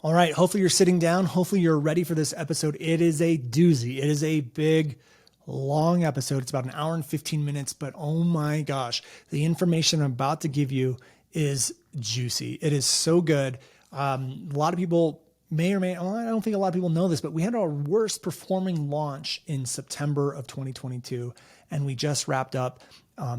All right. Hopefully you're sitting down. Hopefully you're ready for this episode. It is a doozy. It is a big, long episode. It's about an hour and 15 minutes, but oh my gosh, the information I'm about to give you is juicy. It is so good. A lot of people may or may, well, I don't think a lot of people know this, but we had our worst performing launch in September of 2022. And we just wrapped up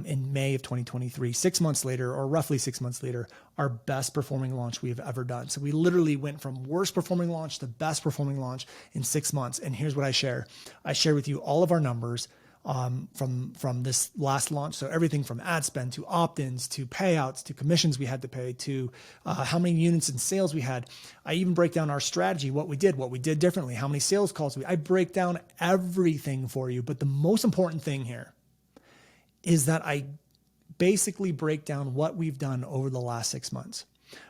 in May of 2023, 6 months later, or roughly 6 months later, our best performing launch we have ever done. So we literally went from worst performing launch to best performing launch in 6 months. And here's what I share. I share with you all of our numbers from this last launch. So everything from ad spend to opt-ins to payouts to commissions we had to pay to how many units in sales we had. I even break down our strategy, what we did differently, how many sales calls I break down everything for you. But the most important thing here is that I basically break down what we've done over the last 6 months.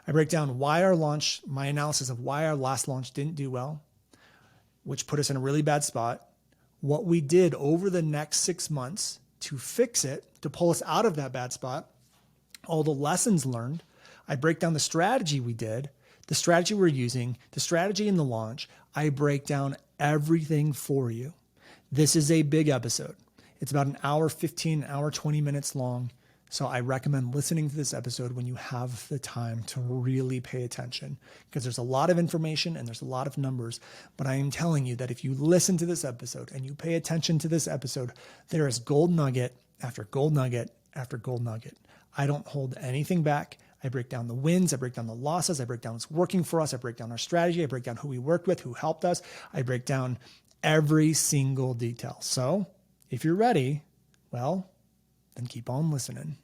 I break down why our launch, my analysis of why our last launch didn't do well, which put us in a really bad spot, what we did over the next 6 months to fix it, to pull us out of that bad spot, all the lessons learned. I break down the strategy we did, the strategy we're using, the strategy in the launch. I break down everything for you. This is a big episode. It's about an hour 15, an hour 20 minutes long. So I recommend listening to this episode when you have the time to really pay attention, because there's a lot of information and there's a lot of numbers. But I am telling you that if you listen to this episode and you pay attention to this episode, there is gold nugget after gold nugget after gold nugget. I don't hold anything back. I break down the wins. I break down the losses. I break down what's working for us. I break down our strategy. I break down who we worked with, who helped us. I break down every single detail. So if you're ready, well, then keep on listening.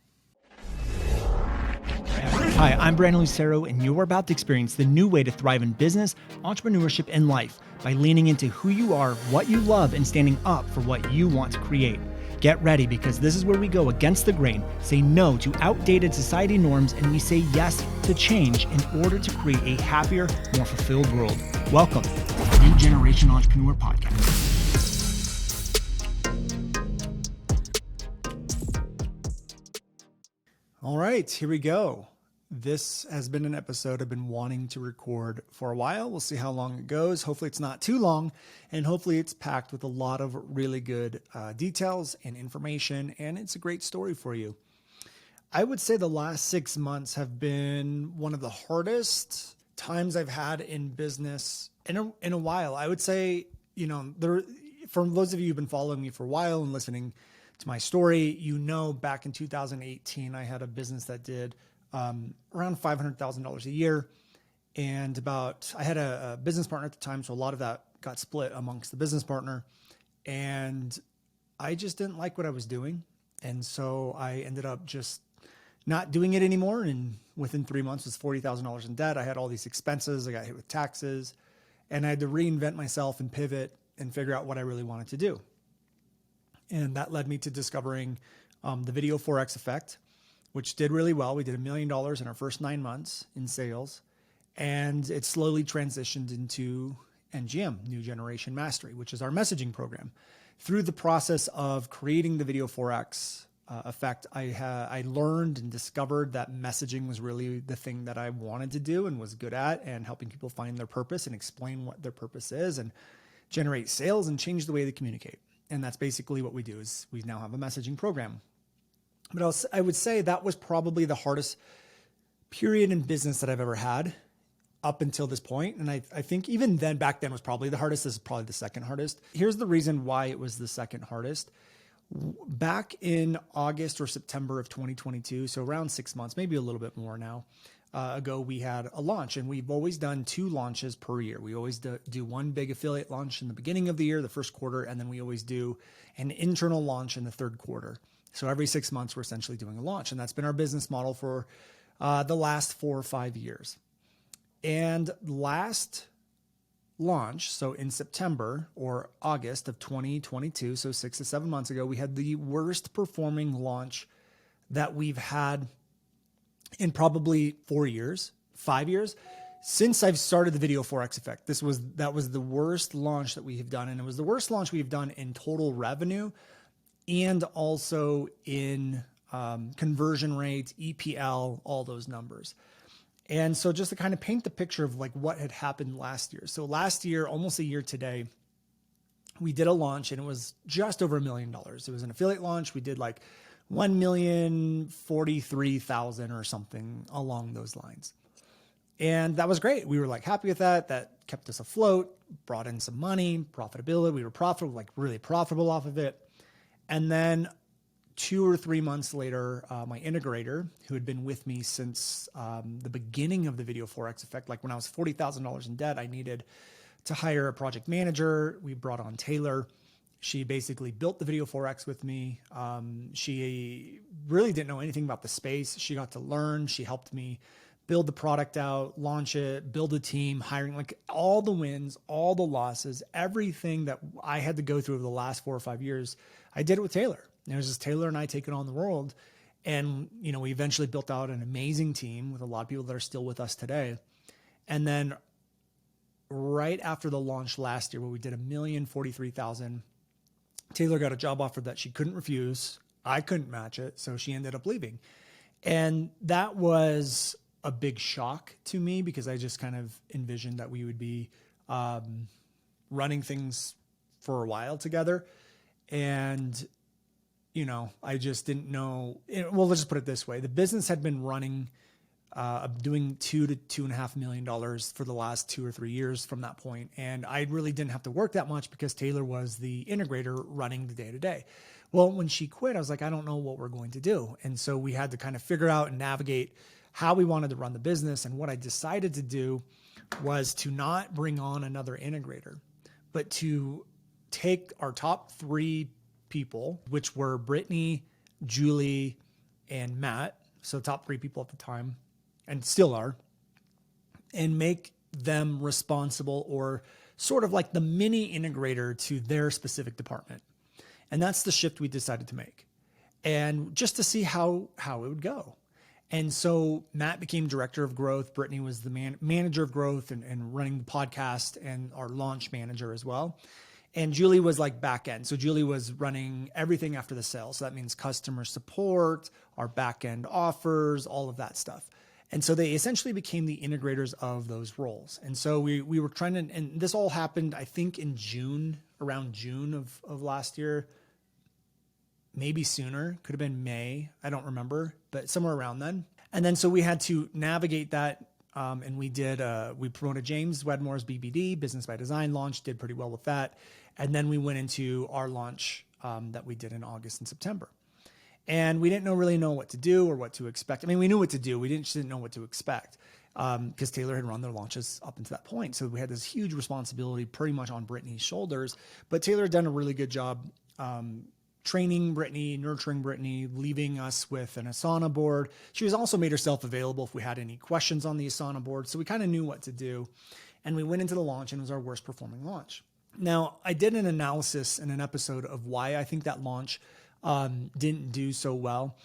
Hi, I'm Brandon Lucero, and you're about to experience the new way to thrive in business, entrepreneurship, and life by leaning into who you are, what you love, and standing up for what you want to create. Get ready, because this is where we go against the grain, say no to outdated society norms, and we say yes to change in order to create a happier, more fulfilled world. Welcome to the New Generation Entrepreneur Podcast. All right, here we go. This has been an episode I've been wanting to record for a while. We'll see how long it goes. Hopefully it's not too long, and hopefully it's packed with a lot of really good details and information, and it's a great story for you. I would say the last 6 months have been one of the hardest times I've had in business in a while. I would say, for those of you who've been following me for a while and listening to my story, back in 2018, I had a business that did around $500,000 a year. And I had a business partner at the time. So a lot of that got split amongst the business partner. And I just didn't like what I was doing. And so I ended up just not doing it anymore. And within 3 months was $40,000 in debt. I had all these expenses. I got hit with taxes, and I had to reinvent myself and pivot and figure out what I really wanted to do. And that led me to discovering the Video Forex effect, which did really well. We did $1 million in our first 9 months in sales, and it slowly transitioned into NGM, New Generation Mastery, which is our messaging program. Through the process of creating the Video Forex effect, I learned and discovered that messaging was really the thing that I wanted to do and was good at, and helping people find their purpose and explain what their purpose is and generate sales and change the way they communicate. And that's basically what we do. Is we now have a messaging program. But I would say that was probably the hardest period in business that I've ever had up until this point. And I think even then, back then was probably the hardest. This is probably the second hardest. Here's the reason why it was the second hardest. Back in August or September of 2022, so around 6 months, maybe a little bit more now, ago, we had a launch, and we've always done 2 launches per year. We always do one big affiliate launch in the beginning of the year, the first quarter, and then we always do an internal launch in the third quarter. So every 6 months, we're essentially doing a launch, and that's been our business model for the last 4 or 5 years. And last launch, so in September or August of 2022, so 6 to 7 months ago, we had the worst performing launch that we've had in probably 4 years, 5 years, since I've started the Video Forex effect. That was the worst launch that we have done. And it was the worst launch we've done in total revenue and also in conversion rates, EPL, all those numbers. And so just to kind of paint the picture of like what had happened last year. So last year, almost a year today, we did a launch and it was just over $1 million. It was an affiliate launch. We did like 1,043,000 or something along those lines. And that was great. We were like happy with that. That kept us afloat, brought in some money, profitability. We were profitable, like really profitable off of it. And then 2 or 3 months later, my integrator, who had been with me since the beginning of the Video Forex Effect, like when I was $40,000 in debt, I needed to hire a project manager. We brought on Taylor. She basically built the Video Forex with me. She really didn't know anything about the space. She got to learn. She helped me build the product out, launch it, build a team, hiring, like all the wins, all the losses, everything that I had to go through over the last 4 or 5 years, I did it with Taylor. And it was just Taylor and I taking on the world. And, you know, we eventually built out an amazing team with a lot of people that are still with us today. And then right after the launch last year, where we did 1,043,000, Taylor got a job offer that she couldn't refuse. I couldn't match it. So she ended up leaving. And that was a big shock to me because I just kind of envisioned that we would be running things for a while together. And, you know, I just didn't know. Well, let's just put it this way. The business had been running, doing $2 to $2.5 million for the last 2 or 3 years from that point. And I really didn't have to work that much because Taylor was the integrator running the day to day. Well, when she quit, I was like, I don't know what we're going to do. And so we had to kind of figure out and navigate how we wanted to run the business. And what I decided to do was to not bring on another integrator, but to take our top 3 people, which were Brittany, Julie, and Matt. So top 3 people at the time and still are, and make them responsible or sort of like the mini integrator to their specific department. And that's the shift we decided to make. And just to see how it would go. And so Matt became director of growth. Brittany was the manager of growth and running the podcast and our launch manager as well. And Julie was like back end. So Julie was running everything after the sale. So that means customer support, our back end offers, all of that stuff. And so they essentially became the integrators of those roles. And so we were trying to, and this all happened, I think in June, around June of last year, maybe sooner, could have been May. I don't remember, but somewhere around then. And then, so we had to navigate that. And we promoted James Wedmore's BBD, Business by Design launch, did pretty well with that. And then we went into our launch that we did in August and September. And we didn't really know what to do or what to expect. I mean, we knew what to do. We just didn't know what to expect because Taylor had run their launches up until that point. So we had this huge responsibility pretty much on Brittany's shoulders. But Taylor had done a really good job training Brittany, nurturing Brittany, leaving us with an Asana board. She was also made herself available if we had any questions on the Asana board. So we kind of knew what to do. And we went into the launch and it was our worst performing launch. Now, I did an analysis in an episode of why I think that launch didn't do so well.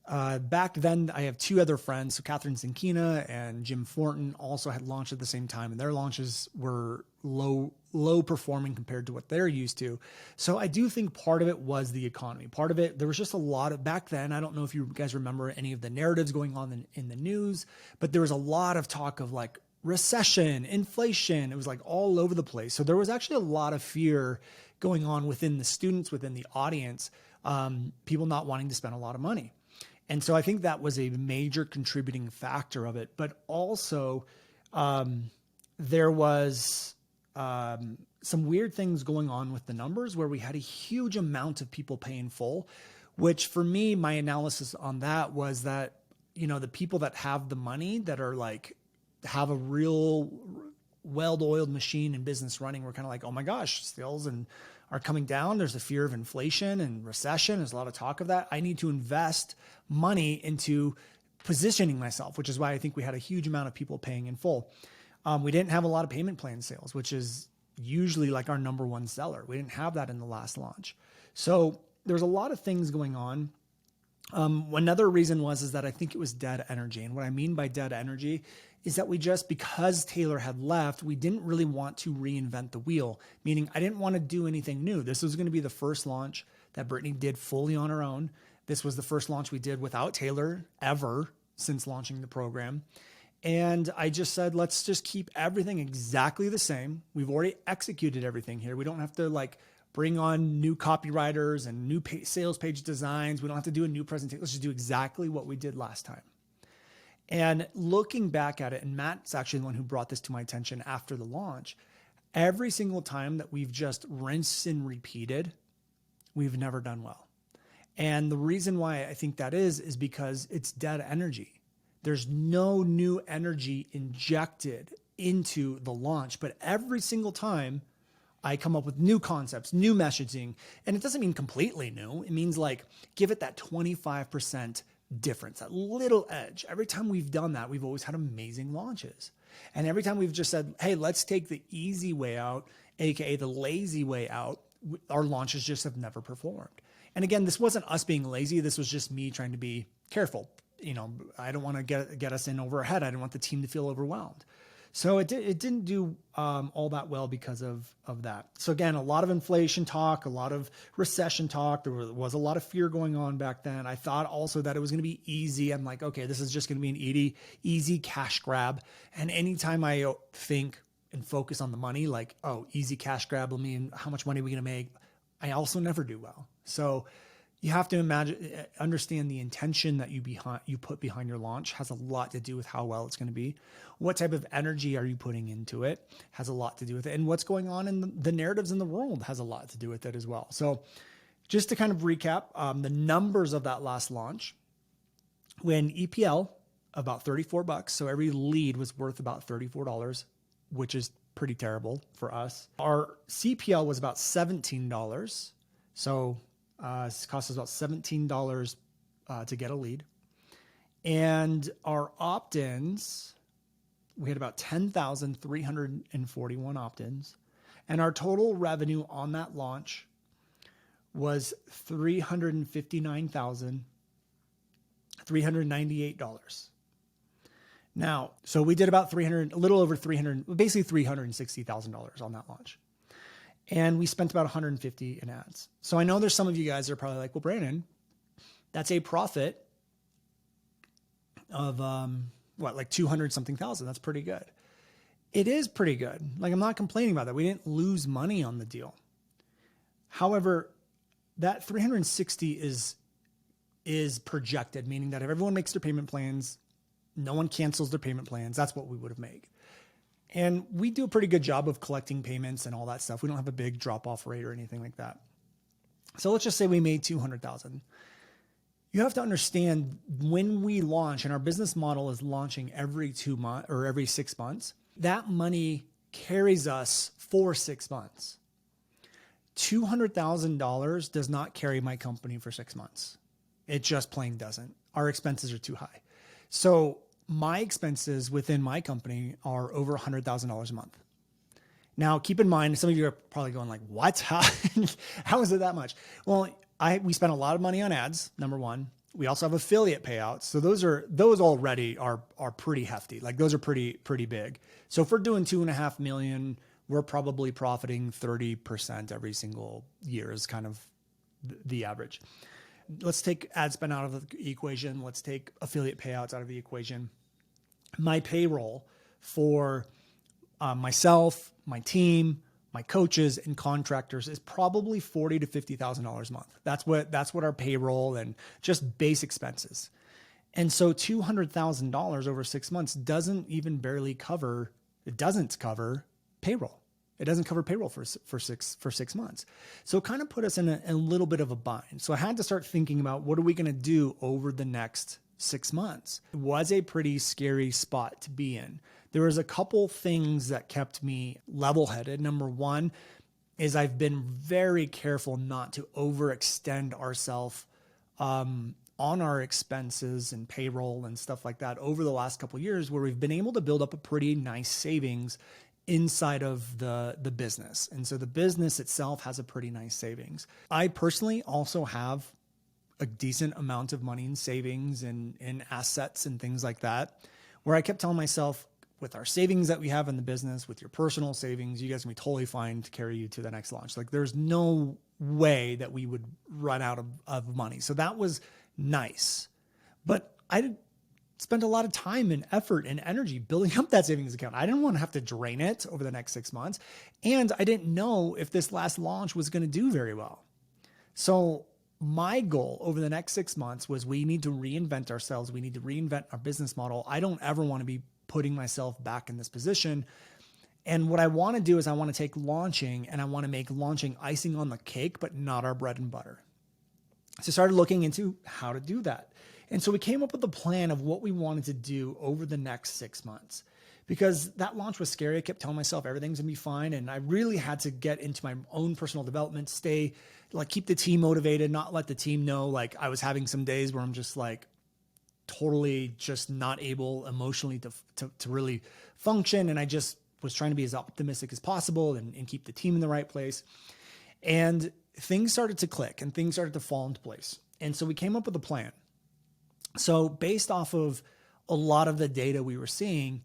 Back then, I have 2 other friends. So Catherine Zinkina and Jim Fortin also had launched at the same time, and their launches were low performing compared to what they're used to. So I do think part of it was the economy. Part of it, there was just a lot of, back then, I don't know if you guys remember any of the narratives going on in the news, but there was a lot of talk of like recession, inflation. It was like all over the place. So there was actually a lot of fear going on within the students, within the audience, people not wanting to spend a lot of money. And so I think that was a major contributing factor of it. But also there was some weird things going on with the numbers where we had a huge amount of people paying full, which for me, my analysis on that was that, you know, the people that have the money that are like, have a real well-oiled machine and business running, we're kind of like, oh my gosh, sales are coming down. There's a fear of inflation and recession. There's a lot of talk of that. I need to invest money into positioning myself, which is why I think we had a huge amount of people paying in full. We didn't have a lot of payment plan sales, which is usually like our number one seller. We didn't have that in the last launch. So there's a lot of things going on. Another reason is that I think it was dead energy. And what I mean by dead energy is that because Taylor had left, we didn't really want to reinvent the wheel, meaning I didn't want to do anything new. This was going to be the first launch that Brittany did fully on her own. This was the first launch we did without Taylor ever since launching the program. And I just said, let's just keep everything exactly the same. We've already executed everything here. We don't have to like bring on new copywriters and new sales page designs. We don't have to do a new presentation. Let's just do exactly what we did last time. And looking back at it, and Matt's actually the one who brought this to my attention after the launch, every single time that we've just rinsed and repeated, we've never done well. And the reason why I think that is because it's dead energy. There's no new energy injected into the launch, but every single time I come up with new concepts, new messaging, and it doesn't mean completely new. It means like give it that 25% difference, that little edge. Every time we've done that, we've always had amazing launches. And every time we've just said, hey, let's take the easy way out, AKA the lazy way out, our launches just have never performed. And again, this wasn't us being lazy. This was just me trying to be careful. I don't want to get us in over our head. I don't want the team to feel overwhelmed. So it didn't do all that well because of that. So again, a lot of inflation talk, a lot of recession talk. There was a lot of fear going on back then. I thought also that it was going to be easy. I'm like, okay, this is just going to be an easy cash grab. And anytime I think and focus on the money, like, oh, easy cash grab, how much money are we going to make? I also never do well. So you have to understand the intention that you put behind your launch has a lot to do with how well it's going to be. What type of energy are you putting into it has a lot to do with it. And what's going on in the narratives in the world has a lot to do with it as well. So just to kind of recap, the numbers of that last launch, when EPL about $34. So every lead was worth about $34, which is pretty terrible for us. Our CPL was about $17. So it cost us about $17 to get a lead. And our opt-ins, we had about 10,341 opt-ins. And our total revenue on that launch was $359,398. Now, so we did about a little over basically $360,000 on that launch. And we spent about $150 in ads. So I know there's some of you guys that are probably like, well, Brandon, that's a profit of like 200 something thousand. That's pretty good. It is pretty good. Like, I'm not complaining about that. We didn't lose money on the deal. However, that 360 is projected, meaning that if everyone makes their payment plans, no one cancels their payment plans, that's what we would have made. And we do a pretty good job of collecting payments and all that stuff. We don't have a big drop-off rate or anything like that. So let's just say we made $200,000. You have to understand, when we launch, and our business model is launching every 2 months or every 6 months, that money carries us for 6 months. $200,000 does not carry my company for 6 months. It just plain doesn't. Our expenses are too high. So my expenses within my company are over $100,000 a month. Now, keep in mind, some of you are probably going like, what? How is it that much? Well, we spend a lot of money on ads, number one. We also have affiliate payouts. So those already are pretty hefty. Like, those are pretty big. So if we're doing 2.5 million, we're probably profiting 30% every single year is kind of the average. Let's take ad spend out of the equation. Let's take affiliate payouts out of the equation. My payroll for myself, my team, my coaches, and contractors is probably $40,000 to $50,000 a month. That's what our payroll and just base expenses. And so $200,000 over 6 months doesn't cover payroll. It doesn't cover payroll for 6 months. So it kind of put us in a little bit of a bind. So I had to start thinking about, what are we going to do over the next 6 months? It was a pretty scary spot to be in. There was a couple things that kept me level-headed. Number one is I've been very careful not to overextend ourselves on our expenses and payroll and stuff like that over the last couple of years, where we've been able to build up a pretty nice savings inside of the business. And so the business itself has a pretty nice savings. I personally also have a decent amount of money in savings and in assets and things like that, where I kept telling myself, with our savings that we have in the business, with your personal savings, you guys can be totally fine to carry you to the next launch. Like, there's no way that we would run out of money. So that was nice. But spent a lot of time and effort and energy building up that savings account. I didn't want to have to drain it over the next 6 months. And I didn't know if this last launch was going to do very well. So my goal over the next 6 months was we need to reinvent ourselves. We need to reinvent our business model. I don't ever want to be putting myself back in this position. And what I want to do is I want to take launching and I want to make launching icing on the cake, but not our bread and butter. So I started looking into how to do that. And so we came up with a plan of what we wanted to do over the next 6 months, because that launch was scary. I kept telling myself everything's gonna be fine. And I really had to get into my own personal development, keep the team motivated, not let the team know like I was having some days where I'm just like totally just not able emotionally to really function. And I just was trying to be as optimistic as possible and keep the team in the right place. And things started to click and things started to fall into place. And so we came up with a plan. So based off of a lot of the data we were seeing,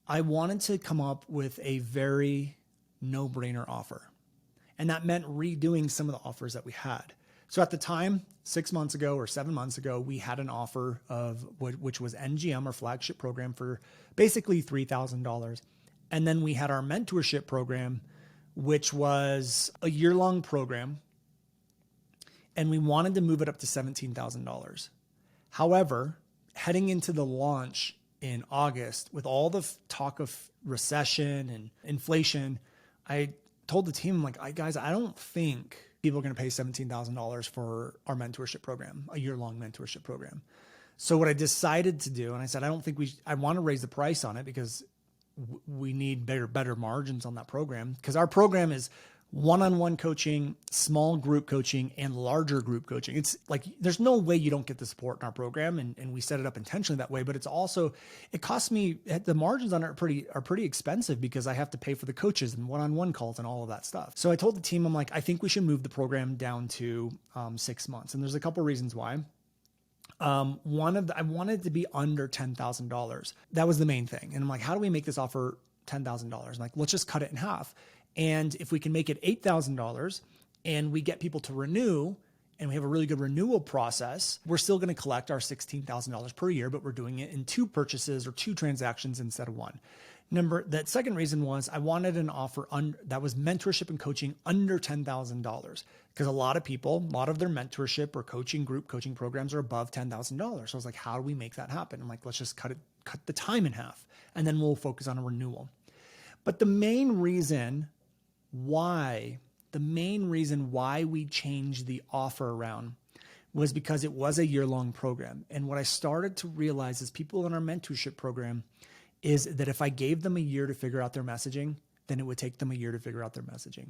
I wanted to come up with a very no-brainer offer. And that meant redoing some of the offers that we had. So at the time, 6 months ago or 7 months ago, we had an offer of which was NGM, our flagship program, for basically $3,000. And then we had our mentorship program, which was a year-long program. And we wanted to move it up to $17,000. However, heading into the launch in August, with all the talk of recession and inflation, I told the team, I'm like, guys, I don't think people are going to pay $17,000 for our mentorship program, a year-long mentorship program. So what I decided to do, and I said, I want to raise the price on it because we need better margins on that program, because our program is one-on-one coaching, small group coaching, and larger group coaching. It's like, there's no way you don't get the support in our program. And we set it up intentionally that way, but it costs me, the margins on it are pretty expensive because I have to pay for the coaches and one-on-one calls and all of that stuff. So I told the team, I'm like, I think we should move the program down to 6 months. And there's a couple reasons why. I wanted to be under $10,000. That was the main thing. And I'm like, how do we make this offer $10,000? I'm like, let's just cut it in half. And if we can make it $8,000 and we get people to renew and we have a really good renewal process, we're still going to collect our $16,000 per year, but we're doing it in 2 purchases or 2 transactions instead of 1. That second reason was I wanted an offer that was mentorship and coaching under $10,000, because a lot of their mentorship or group coaching programs are above $10,000. So I was like, how do we make that happen? I'm like, let's just cut the time in half and then we'll focus on a renewal. But the main reason why we changed the offer around was because it was a year-long program. And what I started to realize is people in our mentorship program is that if I gave them a year to figure out their messaging, then it would take them a year to figure out their messaging.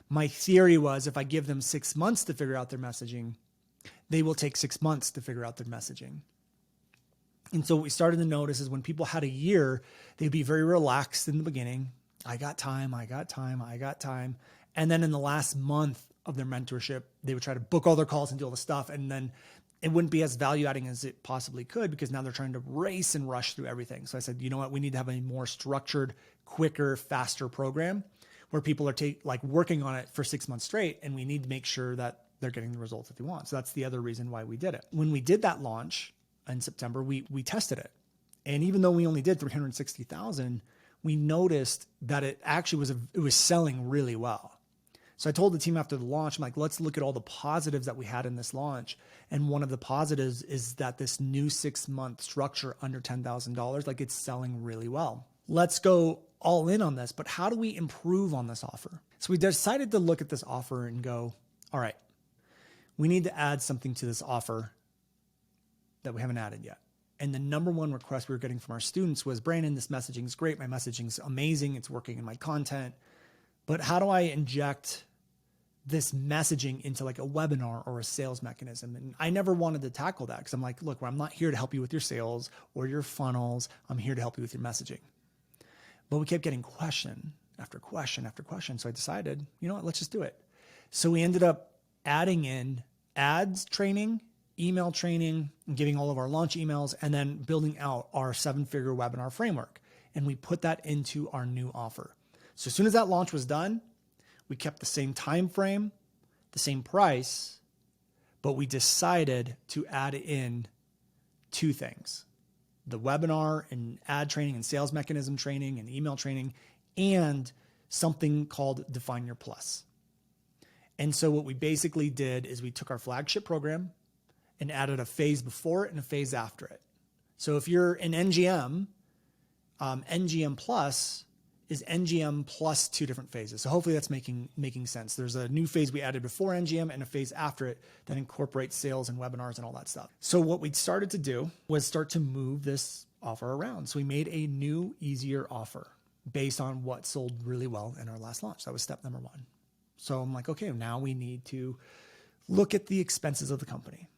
My theory was if I give them 6 months to figure out their messaging, they will take 6 months to figure out their messaging. And so what we started to notice is when people had a year, they'd be very relaxed in the beginning. I got time. And then in the last month of their mentorship, they would try to book all their calls and do all the stuff. And then it wouldn't be as value adding as it possibly could, because now they're trying to race and rush through everything. So I said, you know what? We need to have a more structured, quicker, faster program where people are working on it for 6 months straight. And we need to make sure that they're getting the results that they want. So that's the other reason why we did it. When we did that launch in September, we tested it. And even though we only did 360,000, we noticed that it actually was selling really well. So I told the team after the launch, I'm like, let's look at all the positives that we had in this launch. And one of the positives is that this new 6-month structure under $10,000, it's selling really well. Let's go all in on this, but how do we improve on this offer? So we decided to look at this offer and go, all right, we need to add something to this offer that we haven't added yet. And the number one request we were getting from our students was, Brandon, this messaging is great. My messaging is amazing. It's working in my content. But how do I inject this messaging into a webinar or a sales mechanism? And I never wanted to tackle that because I'm like, look, I'm not here to help you with your sales or your funnels. I'm here to help you with your messaging. But we kept getting question after question after question. So I decided, you know what, let's just do it. So we ended up adding in ads training, email training, and giving all of our launch emails, and then building out our 7-figure webinar framework. And we put that into our new offer. So as soon as that launch was done, we kept the same time frame, the same price, but we decided to add in 2 things. the webinar and ad training and sales mechanism training and email training, and something called Define Your Plus. And so what we basically did is we took our flagship program and added a phase before it and a phase after it. So if you're in NGM, NGM Plus is NGM plus 2 different phases. So hopefully that's making sense. There's a new phase we added before NGM and a phase after it that incorporates sales and webinars and all that stuff. So what we started to do was start to move this offer around. So we made a new, easier offer based on what sold really well in our last launch. That was step number 1. So I'm like, okay, now we need to look at the expenses of the company.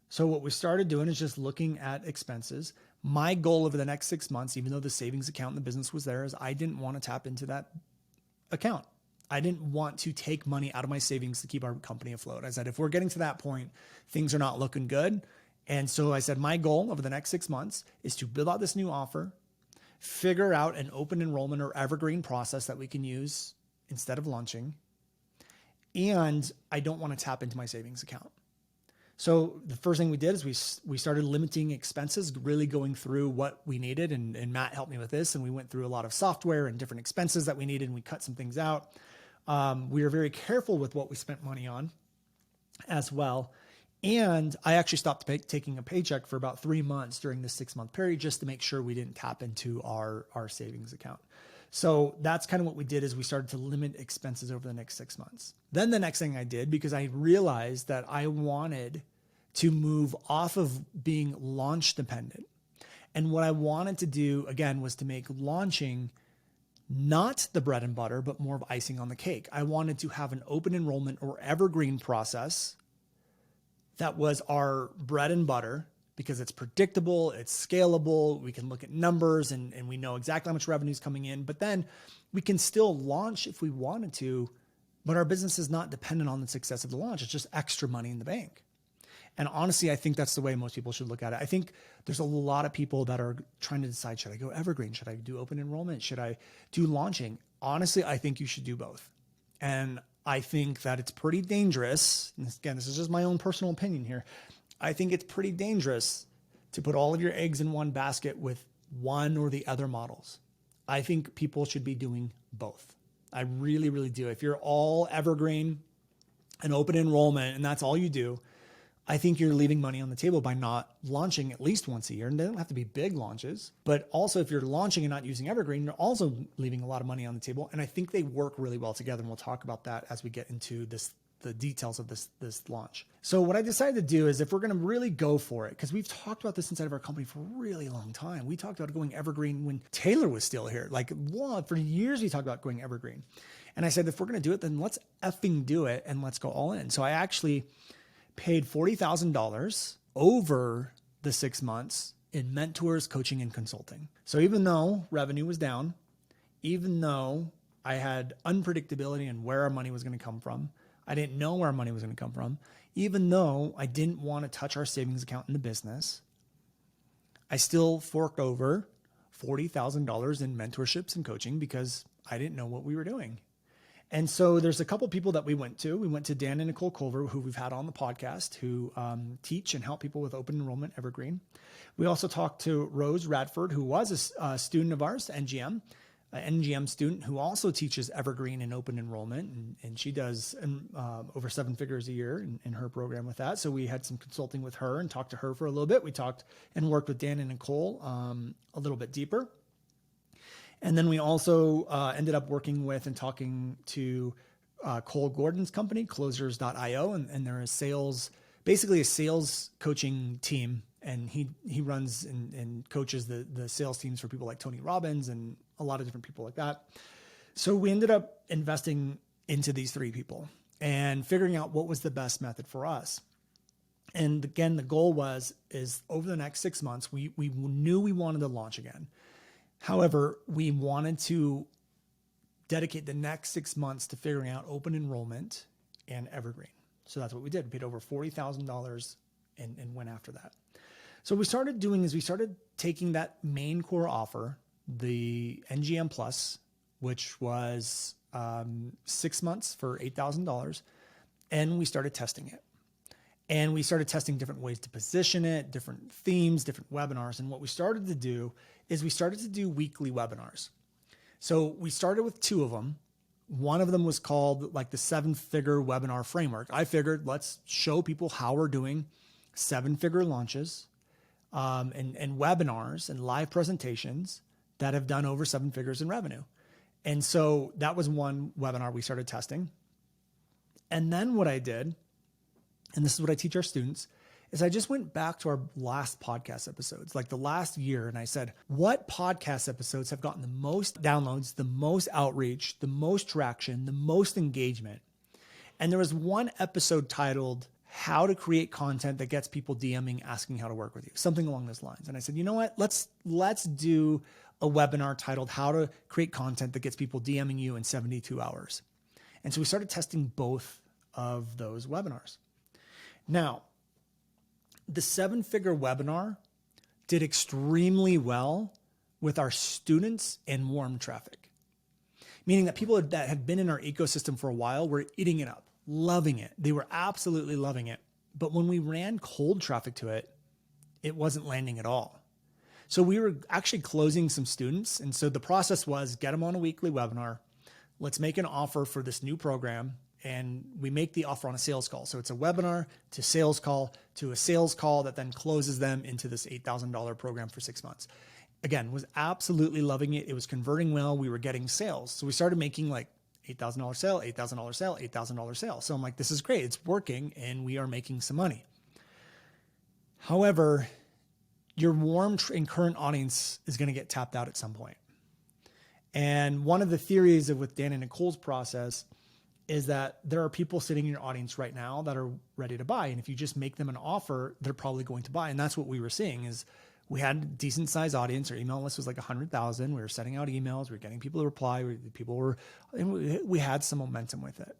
So what we started doing is just looking at expenses. My goal over the next 6 months, even though the savings account in the business was there, is I didn't want to tap into that account. I didn't want to take money out of my savings to keep our company afloat. I said, if we're getting to that point, things are not looking good. And so I said, my goal over the next 6 months is to build out this new offer, figure out an open enrollment or evergreen process that we can use instead of launching. And I don't want to tap into my savings account. So the first thing we did is we started limiting expenses, really going through what we needed. And Matt helped me with this. And we went through a lot of software and different expenses that we needed. And we cut some things out. We were very careful with what we spent money on as well. And I actually stopped taking a paycheck for about 3 months during this 6-month period, just to make sure we didn't tap into our savings account. So that's kind of what we did, is we started to limit expenses over the next 6 months. Then the next thing I did, because I realized that I wanted to move off of being launch dependent. And what I wanted to do, again, was to make launching not the bread and butter, but more of icing on the cake. I wanted to have an open enrollment or evergreen process that was our bread and butter, because it's predictable, it's scalable, we can look at numbers and we know exactly how much revenue is coming in, but then we can still launch if we wanted to, but our business is not dependent on the success of the launch. It's just extra money in the bank. And honestly, I think that's the way most people should look at it. I think there's a lot of people that are trying to decide, should I go evergreen? Should I do open enrollment? Should I do launching? Honestly, I think you should do both. And I think that it's pretty dangerous. And again, this is just my own personal opinion here. I think it's pretty dangerous to put all of your eggs in one basket with one or the other models. I think people should be doing both. I really, really do. If you're all evergreen and open enrollment and that's all you do, I think you're leaving money on the table by not launching at least once a year. And they don't have to be big launches, but also if you're launching and not using evergreen, you're also leaving a lot of money on the table. And I think they work really well together. And we'll talk about that as we get into the details of this launch. So what I decided to do is, if we're going to really go for it, because we've talked about this inside of our company for a really long time. We talked about going evergreen when Taylor was still here. For years we talked about going evergreen. And I said, if we're going to do it, then let's effing do it and let's go all in. So I actually paid $40,000 over the 6 months in mentors, coaching, and consulting. So even though revenue was down, even though I had unpredictability in where our money was going to come from, I didn't know where our money was going to come from, even though I didn't want to touch our savings account in the business, I still forked over $40,000 in mentorships and coaching because I didn't know what we were doing. And so there's a couple people that we went to. We went to Dan and Nicole Culver, who we've had on the podcast, who teach and help people with open enrollment evergreen. We also talked to Rose Radford, who was a student of ours, NGM, an NGM student who also teaches evergreen and open enrollment. And she does over 7 figures a year in her program with that. So we had some consulting with her and talked to her for a little bit. We talked and worked with Dan and Nicole a little bit deeper. And then we also ended up working with and talking to Cole Gordon's company, closers.io. And they're basically a sales coaching team. And he runs and coaches the sales teams for people like Tony Robbins and a lot of different people like that. So we ended up investing into these 3 people and figuring out what was the best method for us. And again, the goal is over the next 6 months, we knew we wanted to launch again. However, we wanted to dedicate the next 6 months to figuring out open enrollment and evergreen. So that's what we did. We paid over $40,000 and went after that. So what we started doing is we started taking that main core offer, the NGM Plus, which was 6 months for $8,000, and we started testing it. And we started testing different ways to position it, different themes, different webinars. And what we started to do is we started to do weekly webinars. So we started with 2 of them. One of them was called like the 7-figure webinar framework. I figured let's show people how we're doing 7-figure launches and webinars and live presentations that have done over 7 figures in revenue. And so that was one webinar we started testing. And then what I did, and this is what I teach our students, is I just went back to our last podcast episodes, like the last year, and I said, what podcast episodes have gotten the most downloads, the most outreach, the most traction, the most engagement? And there was one episode titled, How to Create Content That Gets People DMing, Asking How to Work With You, something along those lines. And I said, you know what, let's do a webinar titled How to Create Content That Gets People DMing You in 72 Hours. And so we started testing both of those webinars. Now, the 7-figure webinar did extremely well with our students and warm traffic, meaning that people that had been in our ecosystem for a while were eating it up, loving it. They were absolutely loving it. But when we ran cold traffic to it, it wasn't landing at all. So we were actually closing some students. And so the process was get them on a weekly webinar. Let's make an offer for this new program. And we make the offer on a sales call. So it's a webinar to sales call to a sales call that then closes them into this $8,000 program for 6 months. Again, was absolutely loving it. It was converting well. We were getting sales. So we started making like $8,000 sale, $8,000 sale, $8,000 sale. So I'm like, this is great. It's working and we are making some money. However, your warm and current audience is going to get tapped out at some point. And one of the theories of with Dan and Nicole's process is that there are people sitting in your audience right now that are ready to buy. And if you just make them an offer, they're probably going to buy. And that's what we were seeing is we had a decent sized audience. Our email list was like 100,000. We were sending out emails. We were getting people to reply. And we had some momentum with it.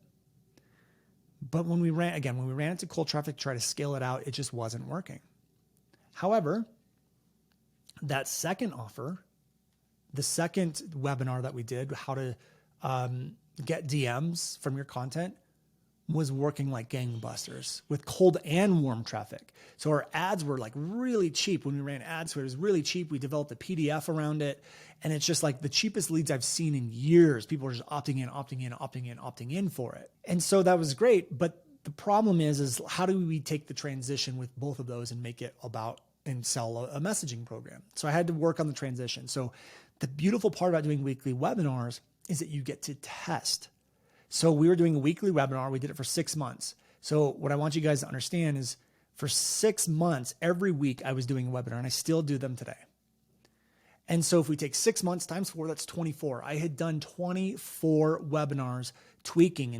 But when we ran into cold traffic to try to scale it out, it just wasn't working. However, that second offer, the second webinar that we did, how to get DMs from your content, was working like gangbusters with cold and warm traffic. So our ads were like really cheap when we ran ads. So it was really cheap. We developed a PDF around it. And it's just like the cheapest leads I've seen in years. People are just opting in for it. And so that was great. But the problem is how do we take the transition with both of those and make it about and sell a messaging program? So I had to work on the transition. So the beautiful part about doing weekly webinars is that you get to test. So we were doing a weekly webinar. We did it for 6 months. So what I want you guys to understand is for 6 months, every week I was doing a webinar, and I still do them today. And so if we take 6 months times 4, that's 24. I had done 24 webinars, tweaking,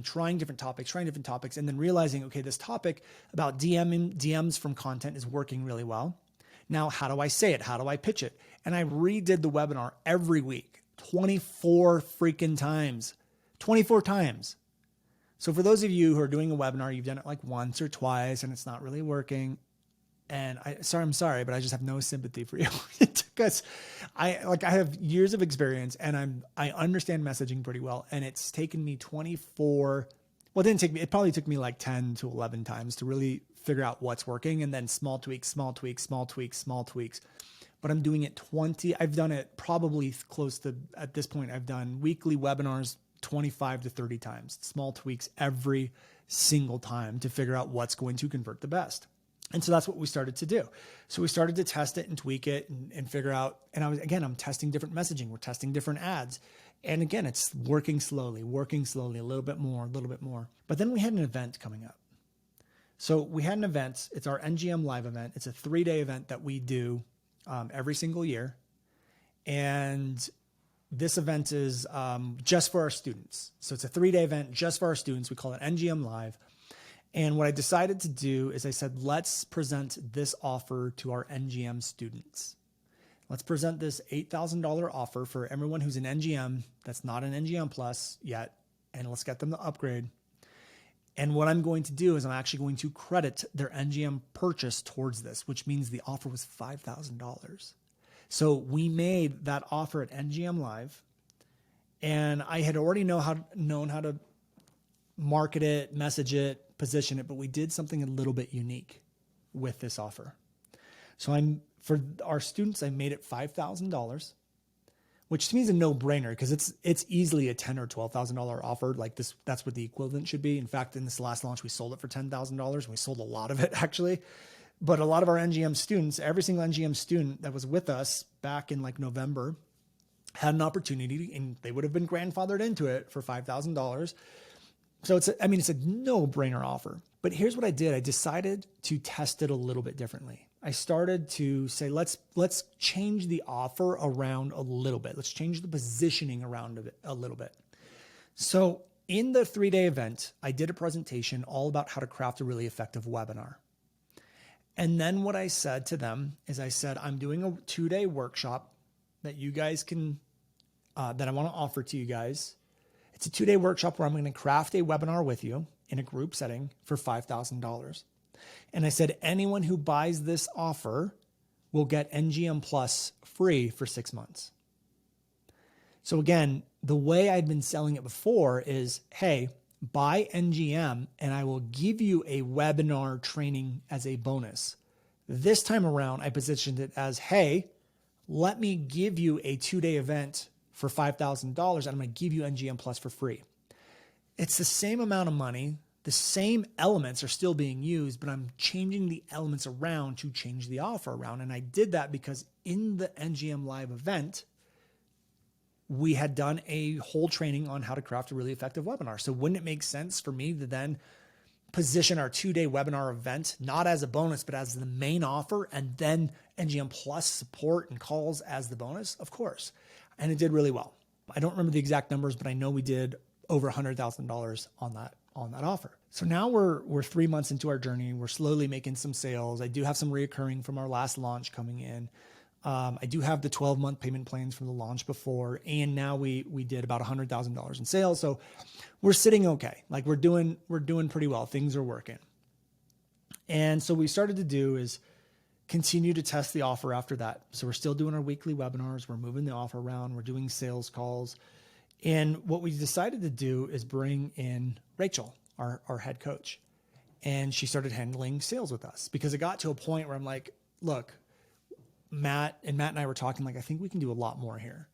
trying different topics, and then realizing, okay, this topic about DMs from content is working really well. Now, how do I say it? How do I pitch it? And I redid the webinar every week, 24 freaking times, 24 times. So for those of you who are doing a webinar, you've done it like once or twice and it's not really working. And I'm sorry, but I just have no sympathy for you. Because I have years of experience and I understand messaging pretty well. And it's taken me 24, well, it probably took me like 10 to 11 times to really figure out what's working. And then small tweaks. But I'm doing it I've done it probably close to, at this point, I've done weekly webinars 25 to 30 times, small tweaks every single time to figure out what's going to convert the best. And so that's what we started to do. So we started to test it and tweak it and figure out, and I'm testing different messaging. We're testing different ads. And again, it's working slowly, a little bit more. But then we had an event coming up. So we had an event. It's our NGM Live event. It's a 3-day event that we do every single year. And this event is just for our students. So it's a 3-day event just for our students. We call it NGM Live. And what I decided to do is I said, let's present this offer to our NGM students. Let's present this $8,000 offer for everyone who's an NGM that's not an NGM Plus yet, and let's get them to upgrade. And what I'm going to do is I'm actually going to credit their NGM purchase towards this, which means the offer was $5,000. So we made that offer at NGM Live, and I had already known how to market it, message it, position it, but we did something a little bit unique with this offer. So for our students, I made it $5,000, which to me is a no-brainer because it's easily a $10,000 or $12,000 offer. Like this, that's what the equivalent should be. In fact, in this last launch, we sold it for $10,000 and we sold a lot of it actually. But a lot of our NGM students, every single NGM student that was with us back in like November had an opportunity and they would have been grandfathered into it for $5,000. So it's a no-brainer offer. But here's what I did. I decided to test it a little bit differently. I started to say, let's change the offer around a little bit. Let's change the positioning around it a little bit. So in the 3-day event, I did a presentation all about how to craft a really effective webinar. And then what I said to them is I said, I'm doing a 2-day workshop that you guys can, that I want to offer to you guys. It's a 2-day workshop where I'm going to craft a webinar with you in a group setting for $5,000. And I said, anyone who buys this offer will get NGM Plus free for 6 months. So again, the way I'd been selling it before is, hey, buy NGM and I will give you a webinar training as a bonus. This time around, I positioned it as, hey, let me give you a 2-day event for $5,000 and I'm going to give you NGM Plus for free. It's the same amount of money. The same elements are still being used, but I'm changing the elements around to change the offer around. And I did that because in the NGM Live event, we had done a whole training on how to craft a really effective webinar. So wouldn't it make sense for me to then position our 2-day webinar event, not as a bonus, but as the main offer, and then NGM Plus support and calls as the bonus? Of course. And it did really well. I don't remember the exact numbers, but I know we did over $100,000 on that offer. So now we're 3 months into our journey. We're slowly making some sales. I do have some reoccurring from our last launch coming in. I do have the 12-month payment plans from the launch before, and now we did about $100,000 in sales. So we're sitting okay. Like we're doing pretty well. Things are working. And so what we started to do is continue to test the offer after that. So we're still doing our weekly webinars. We're moving the offer around. We're doing sales calls. And what we decided to do is bring in Rachel, our head coach. And she started handling sales with us because it got to a point where I'm like, look, Matt and I were talking like, I think we can do a lot more here.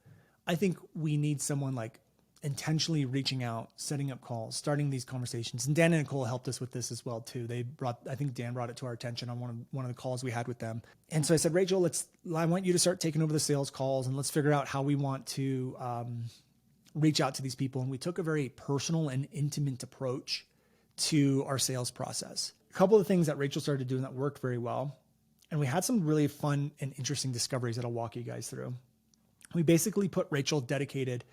I think we need someone like intentionally reaching out, setting up calls, starting these conversations. And Dan and Nicole helped us with this as well too. I think Dan brought it to our attention on one of the calls we had with them. And so I said, Rachel, I want you to start taking over the sales calls and let's figure out how we want to reach out to these people. And we took a very personal and intimate approach to our sales process. A couple of things that Rachel started doing that worked very well. And we had some really fun and interesting discoveries that I'll walk you guys through. We basically put Rachel dedicated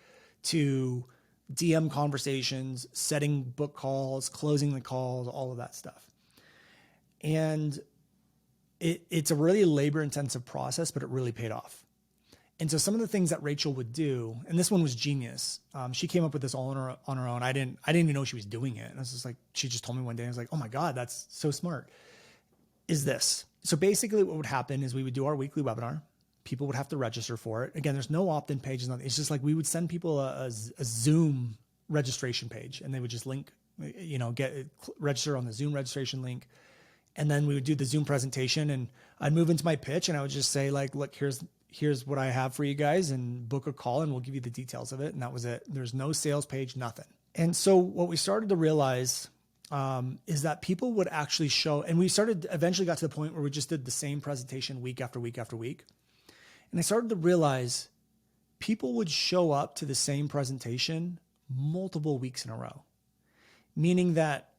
to DM conversations, setting book calls, closing the calls, all of that stuff. And it's a really labor-intensive process, but it really paid off. And so some of the things that Rachel would do, and this one was genius. She came up with this all on her own. I didn't even know she was doing it. And I was just like, she just told me one day, I was like, oh my God, that's so smart. Is this. So basically what would happen is we would do our weekly webinar. People would have to register for it. Again, there's no opt-in page. It's just like we would send people a Zoom registration page and they would just register on the Zoom registration link. And then we would do the Zoom presentation and I'd move into my pitch and I would just say like, look, here's what I have for you guys and book a call and we'll give you the details of it. And that was it. There's no sales page, nothing. And so what we started to realize is that people would actually show, and we eventually got to the point where we just did the same presentation week after week after week. And I started to realize people would show up to the same presentation multiple weeks in a row, meaning that,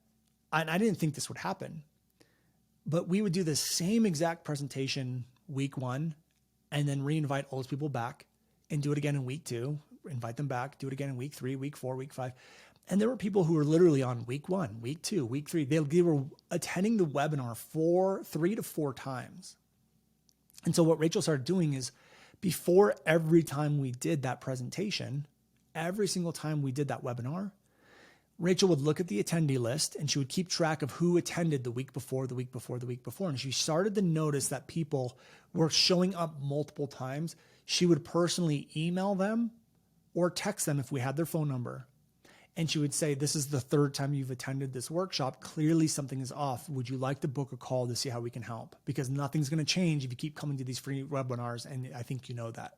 and I didn't think this would happen, but we would do the same exact presentation week 1 and then re-invite all those people back and do it again in week 2, invite them back, do it again in week 3, week 4, week 5. And there were people who were literally on week 1, week 2, week 3. They were attending the webinar 3 to 4 times. And so what Rachel started doing is before every time we did that presentation, every single time we did that webinar, Rachel would look at the attendee list and she would keep track of who attended the week before, the week before, the week before. And she started to notice that people were showing up multiple times. She would personally email them or text them if we had their phone number And she would say, this is the third time you've attended this workshop. Clearly something is off. Would you like to book a call to see how we can help? Because nothing's going to change if you keep coming to these free webinars. And I think you know that.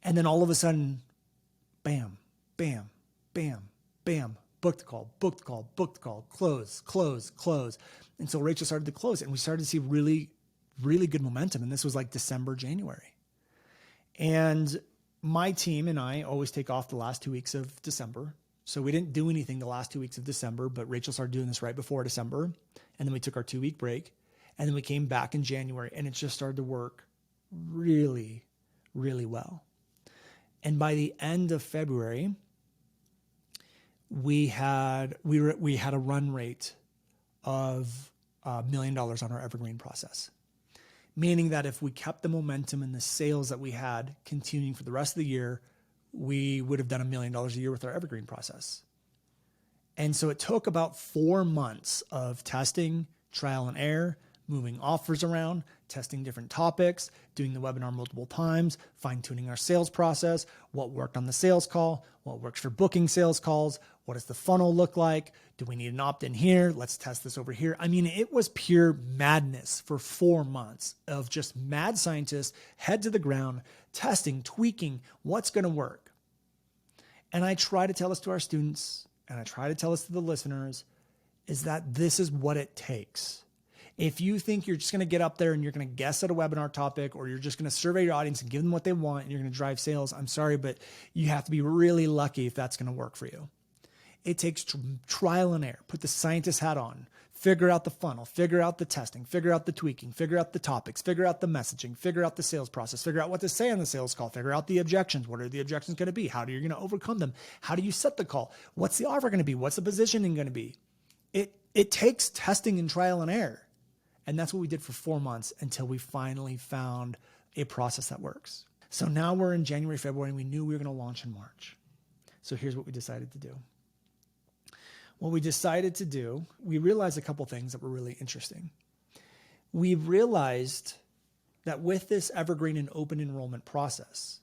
And then all of a sudden, bam, bam, bam, bam, booked the call, booked the call, booked the call, close, close, close. And so Rachel started to close it, and we started to see really, really good momentum. And this was like December, January. And my team and I always take off the last 2 weeks of December. So we didn't do anything the last 2 weeks of December, but Rachel started doing this right before December. And then we took our 2-week break, and then we came back in January, and it just started to work really, really well. And by the end of February, we had a run rate of $1 million on our evergreen process, meaning that if we kept the momentum and the sales that we had continuing for the rest of the year, we would have done $1 million a year with our evergreen process. And so it took about 4 months of testing, trial and error, moving offers around, testing different topics, doing the webinar multiple times, fine-tuning our sales process, what worked on the sales call, what works for booking sales calls, what does the funnel look like? Do we need an opt-in here? Let's test this over here. I mean, it was pure madness for 4 months of just mad scientists, head to the ground, testing, tweaking, what's going to work. And I try to tell this to our students, and I try to tell this to the listeners, is that this is what it takes. If you think you're just going to get up there and you're going to guess at a webinar topic, or you're just going to survey your audience and give them what they want and you're going to drive sales, I'm sorry, but you have to be really lucky if that's going to work for you. It takes trial and error. Put the scientist hat on, figure out the funnel, figure out the testing, figure out the tweaking, figure out the topics, figure out the messaging, figure out the sales process, figure out what to say on the sales call, figure out the objections. What are the objections going to be? How are you going to overcome them? How do you set the call? What's the offer going to be? What's the positioning going to be? It takes testing and trial and error. And that's what we did for 4 months until we finally found a process that works. So now we're in January, February, and we knew we were going to launch in March. So here's what we decided to do. What we decided to do, we realized a couple things that were really interesting. We realized that with this evergreen and open enrollment process,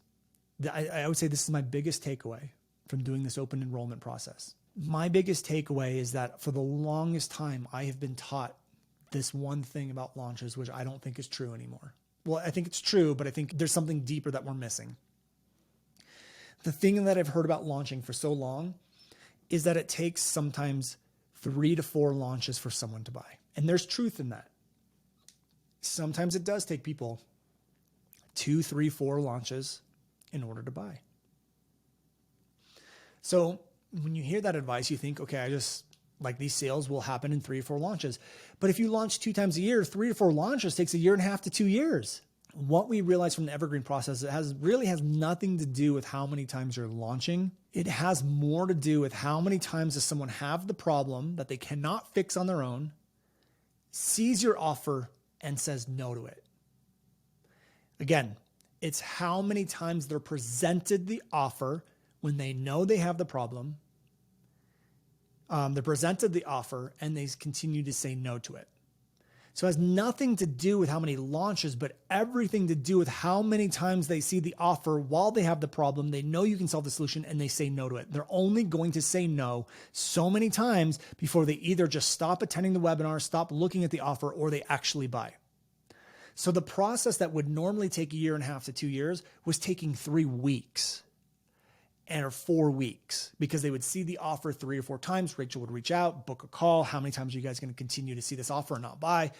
I would say this is my biggest takeaway from doing this open enrollment process. My biggest takeaway is that for the longest time, I have been taught this one thing about launches, which I don't think is true anymore. Well, I think it's true, but I think there's something deeper that we're missing. The thing that I've heard about launching for so long is that it takes sometimes 3 to 4 launches for someone to buy. And there's truth in that. Sometimes it does take people 2, 3, 4 launches in order to buy. So when you hear that advice, you think, okay, like these sales will happen in 3 or 4 launches. But if you launch 2 times a year, 3 to 4 launches takes 1.5 years to 2 years. What we realized from the evergreen process, it really has nothing to do with how many times you're launching. It has more to do with how many times does someone have the problem that they cannot fix on their own, sees your offer and says no to it. Again, it's how many times they're presented the offer when they know they have the problem. They're presented the offer and they continue to say no to it. So it has nothing to do with how many launches, but everything to do with how many times they see the offer while they have the problem. They know you can solve the solution and they say no to it. They're only going to say no so many times before they either just stop attending the webinar, stop looking at the offer, or they actually buy. So the process that would normally take 1.5 years to 2 years was taking 3 weeks. Or 4 weeks, because they would see the offer 3 or 4 times. Rachel would reach out, book a call. How many times are you guys going to continue to see this offer and not buy?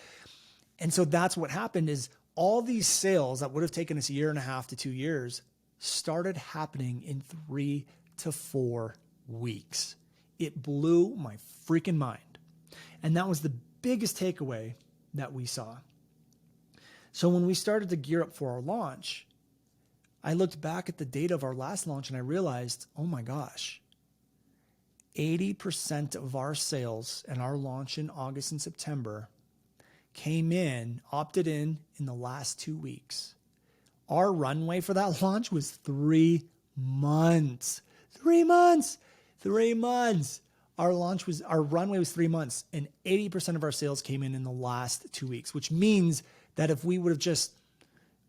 And so that's what happened is all these sales that would have taken us 1.5 to 2 years started happening in 3 to 4 weeks. It blew my freaking mind. And that was the biggest takeaway that we saw. So when we started to gear up for our launch, I looked back at the data of our last launch and I realized, oh my gosh, 80% of our sales and our launch in August and September came in, opted in the last 2 weeks. Our runway for that launch was 3 months. 3 months. 3 months. Our runway was 3 months, and 80% of our sales came in the last 2 weeks, which means that if we would have just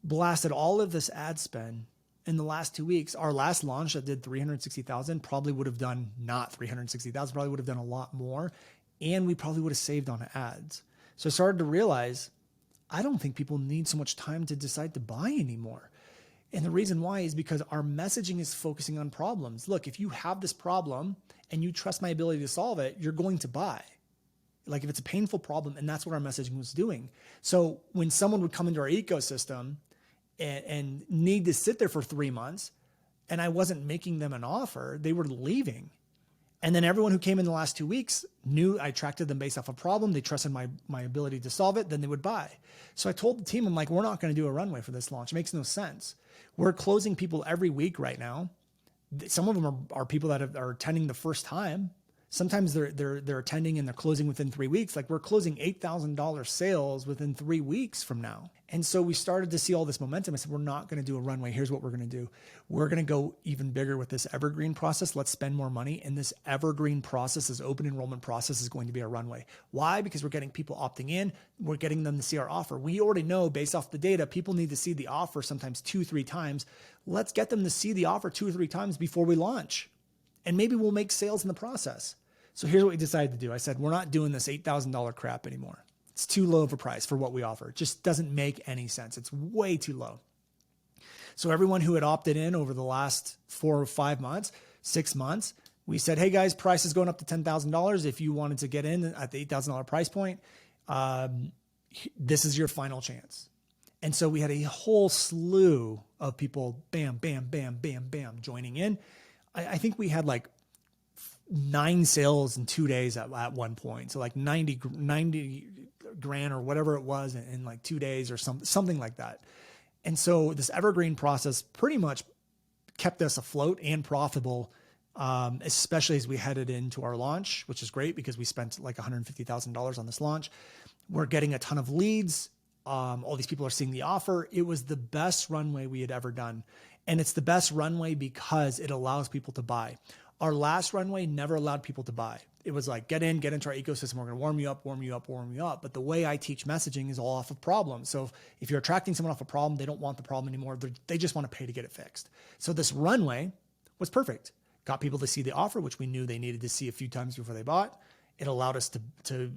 blasted all of this ad spend in the last 2 weeks, our last launch that did 360,000 probably would have done not 360,000, probably would have done a lot more. And we probably would have saved on ads. So I started to realize, I don't think people need so much time to decide to buy anymore. And the reason why is because our messaging is focusing on problems. Look, if you have this problem and you trust my ability to solve it, you're going to buy. Like if it's a painful problem, and that's what our messaging was doing. So when someone would come into our ecosystem and need to sit there for 3 months and I wasn't making them an offer, they were leaving. And then everyone who came in the last 2 weeks knew I attracted them based off a problem. They trusted my ability to solve it. Then they would buy. So I told the team, I'm like, we're not going to do a runway for this launch. It makes no sense. We're closing people every week right now. Some of them are people that are attending the first time. Sometimes they're attending and they're closing within 3 weeks. Like we're closing $8,000 sales within 3 weeks from now. And so we started to see all this momentum. I said, we're not going to do a runway. Here's what we're going to do. We're going to go even bigger with this evergreen process. Let's spend more money. And this evergreen process, this open enrollment process, is going to be a runway. Why? Because we're getting people opting in. We're getting them to see our offer. We already know based off the data, people need to see the offer sometimes 2-3 times. Let's get them to see the offer 2 or 3 times before we launch. And maybe we'll make sales in the process. So here's what we decided to do. I said, we're not doing this $8,000 crap anymore. It's too low of a price for what we offer. It just doesn't make any sense. It's way too low. So everyone who had opted in over the last 4 or 5 months, 6 months, we said, hey guys, price is going up to $10,000. If you wanted to get in at the $8,000 price point, this is your final chance. And so we had a whole slew of people, bam, bam, bam, bam, bam, joining in. I think we had like 9 sales in 2 days at one point. So like 90 grand or whatever it was in like 2 days or something like that. And so this evergreen process pretty much kept us afloat and profitable, especially as we headed into our launch, which is great because we spent like $150,000 on this launch. We're getting a ton of leads. All these people are seeing the offer. It was the best runway we had ever done. And it's the best runway because it allows people to buy. Our last runway never allowed people to buy. It was like, get into our ecosystem. We're going to warm you up, warm you up, warm you up. But the way I teach messaging is all off of problems. So if you're attracting someone off a problem, they don't want the problem anymore. They just want to pay to get it fixed. So this runway was perfect. Got people to see the offer, which we knew they needed to see a few times before they bought. It allowed us to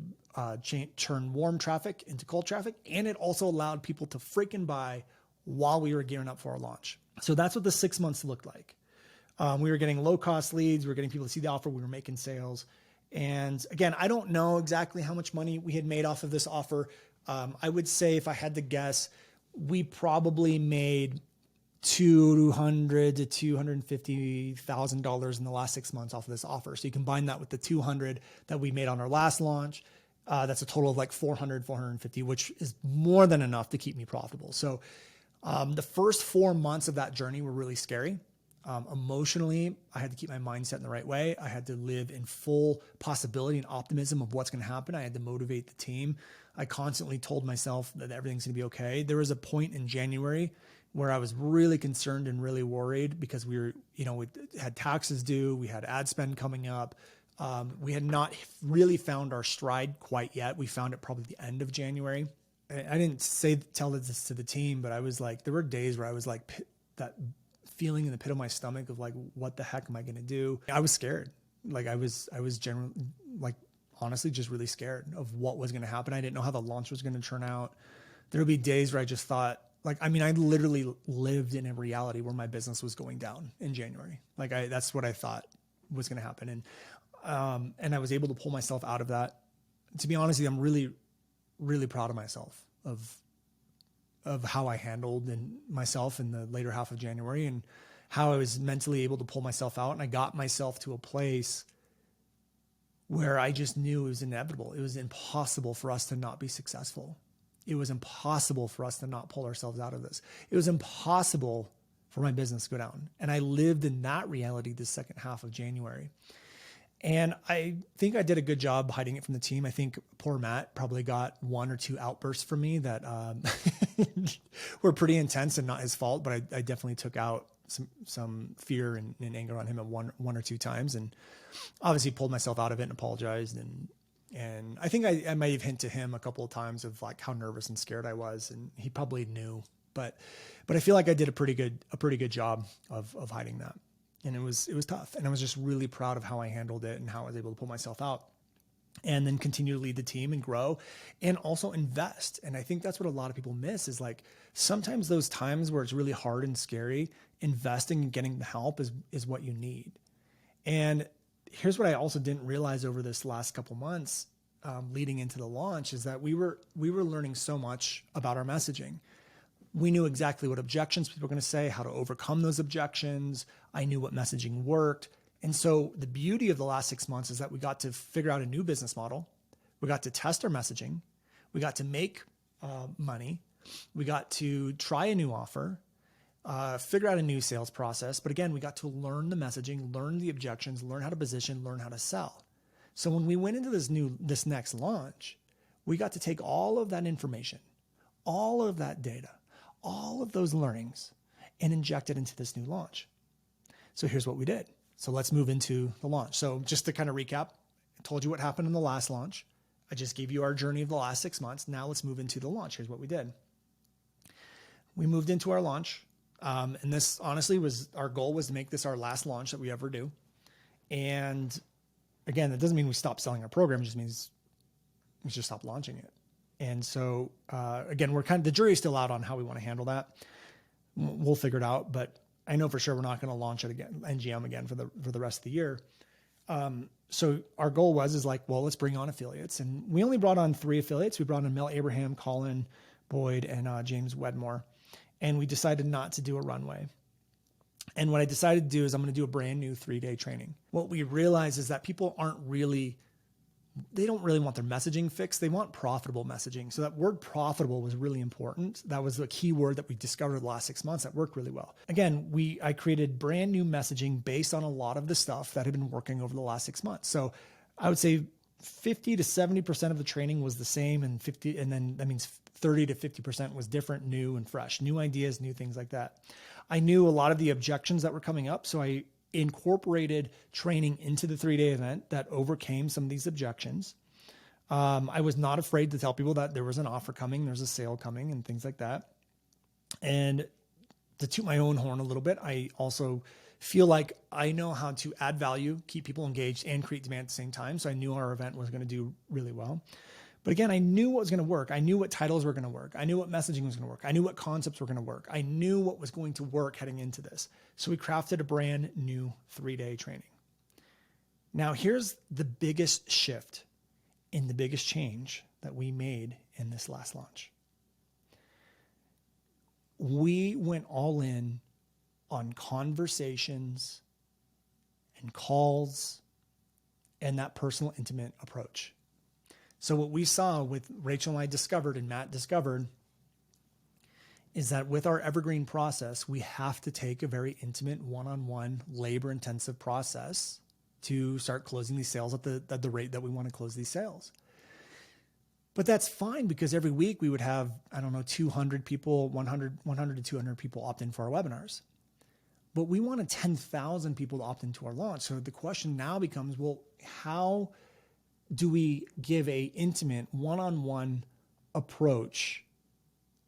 turn warm traffic into cold traffic. And it also allowed people to freaking buy while we were gearing up for our launch. So that's what the 6 months looked like. We were getting low cost leads. We were getting people to see the offer. We were making sales. And again, I don't know exactly how much money we had made off of this offer. I would say if I had to guess, we probably made $200,000 to $250,000 in the last 6 months off of this offer. So you combine that with the 200 that we made on our last launch. That's a total of like 400, 450, which is more than enough to keep me profitable. So the first 4 months of that journey were really scary. Emotionally, I had to keep my mindset in the right way. I had to live in full possibility and optimism of what's going to happen. I had to motivate the team. I constantly told myself that everything's going to be okay. There was a point in January where I was really concerned and really worried because we had taxes due. We had ad spend coming up. We had not really found our stride quite yet. We found it probably the end of January. I didn't tell this to the team, but I was like, there were days where I was like that feeling in the pit of my stomach of like, what the heck am I going to do? I was scared. Like I was generally like, honestly, just really scared of what was going to happen. I didn't know how the launch was going to turn out. There would be days where I just thought I literally lived in a reality where my business was going down in January. That's what I thought was going to happen. And I was able to pull myself out of that. To be honest with you, I'm really, really proud of myself of how I handled myself in the later half of January and how I was mentally able to pull myself out. And I got myself to a place where I just knew it was inevitable. It was impossible for us to not be successful. It was impossible for us to not pull ourselves out of this. It was impossible for my business to go down. And I lived in that reality the second half of January. And I think I did a good job hiding it from the team. I think poor Matt probably got 1 or 2 outbursts from me that were pretty intense and not his fault, but I definitely took out some fear and anger on him at one or 2 times, and obviously pulled myself out of it and apologized. And I think I might have hinted to him a couple of times of like how nervous and scared I was, and he probably knew, but I feel like I did a pretty good job of hiding that. And it was tough. And I was just really proud of how I handled it and how I was able to pull myself out and then continue to lead the team and grow and also invest. And I think that's what a lot of people miss is like sometimes those times where it's really hard and scary, investing and getting the help is what you need. And here's what I also didn't realize over this last couple months, leading into the launch, is that we were learning so much about our messaging. We knew exactly what objections people were going to say, how to overcome those objections. I knew what messaging worked. And so the beauty of the last 6 months is that we got to figure out a new business model. We got to test our messaging. We got to make money. We got to try a new offer, figure out a new sales process. But again, we got to learn the messaging, learn the objections, learn how to position, learn how to sell. So when we went into this next launch, we got to take all of that information, all of that data, all of those learnings, and inject it into this new launch. So here's what we did. So let's move into the launch. So just to kind of recap, I told you what happened in the last launch. I just gave you our journey of the last 6 months. Now let's move into the launch. Here's what we did. We moved into our launch. And this honestly our goal was to make this our last launch that we ever do. And again, that doesn't mean we stop selling our program. It just means we just stop launching it. And so, again, the jury's still out on how we want to handle that. We'll figure it out, but I know for sure we're not going to launch it again, NGM again for the rest of the year. So our goal was let's bring on affiliates. And we only brought on 3 affiliates. We brought on Mel Abraham, Colin Boyd, and James Wedmore. And we decided not to do a runway. And what I decided to do is I'm going to do a brand new 3-day training. What we realize is that people they don't really want their messaging fixed. They want profitable messaging. So that word profitable was really important. That was the key word that we discovered the last 6 months that worked really well. Again, I created brand new messaging based on a lot of the stuff that had been working over the last 6 months. So I would say 50 to 70% of the training was the same, and then that means 30 to 50% was different, new and fresh, new ideas, new things like that. I knew a lot of the objections that were coming up. So I incorporated training into the 3-day event that overcame some of these objections. I was not afraid to tell people that there was an offer coming, there's a sale coming and things like that. And to toot my own horn a little bit, I also feel like I know how to add value, keep people engaged, and create demand at the same time. So I knew our event was going to do really well. But again, I knew what was going to work. I knew what titles were going to work. I knew what messaging was going to work. I knew what concepts were going to work. I knew what was going to work heading into this. So we crafted a brand new 3-day training. Now, here's the biggest shift and the biggest change that we made in this last launch. We went all in on conversations and calls and that personal, intimate approach. So what we saw with Rachel and I discovered and Matt discovered is that with our evergreen process, we have to take a very intimate, one-on-one, labor-intensive process to start closing these sales at the rate that we want to close these sales. But that's fine because every week we would have, 200 people, 100 to 200 people opt in for our webinars. But we wanted 10,000 people to opt into our launch. So the question now becomes, well, how do we give a intimate one-on-one approach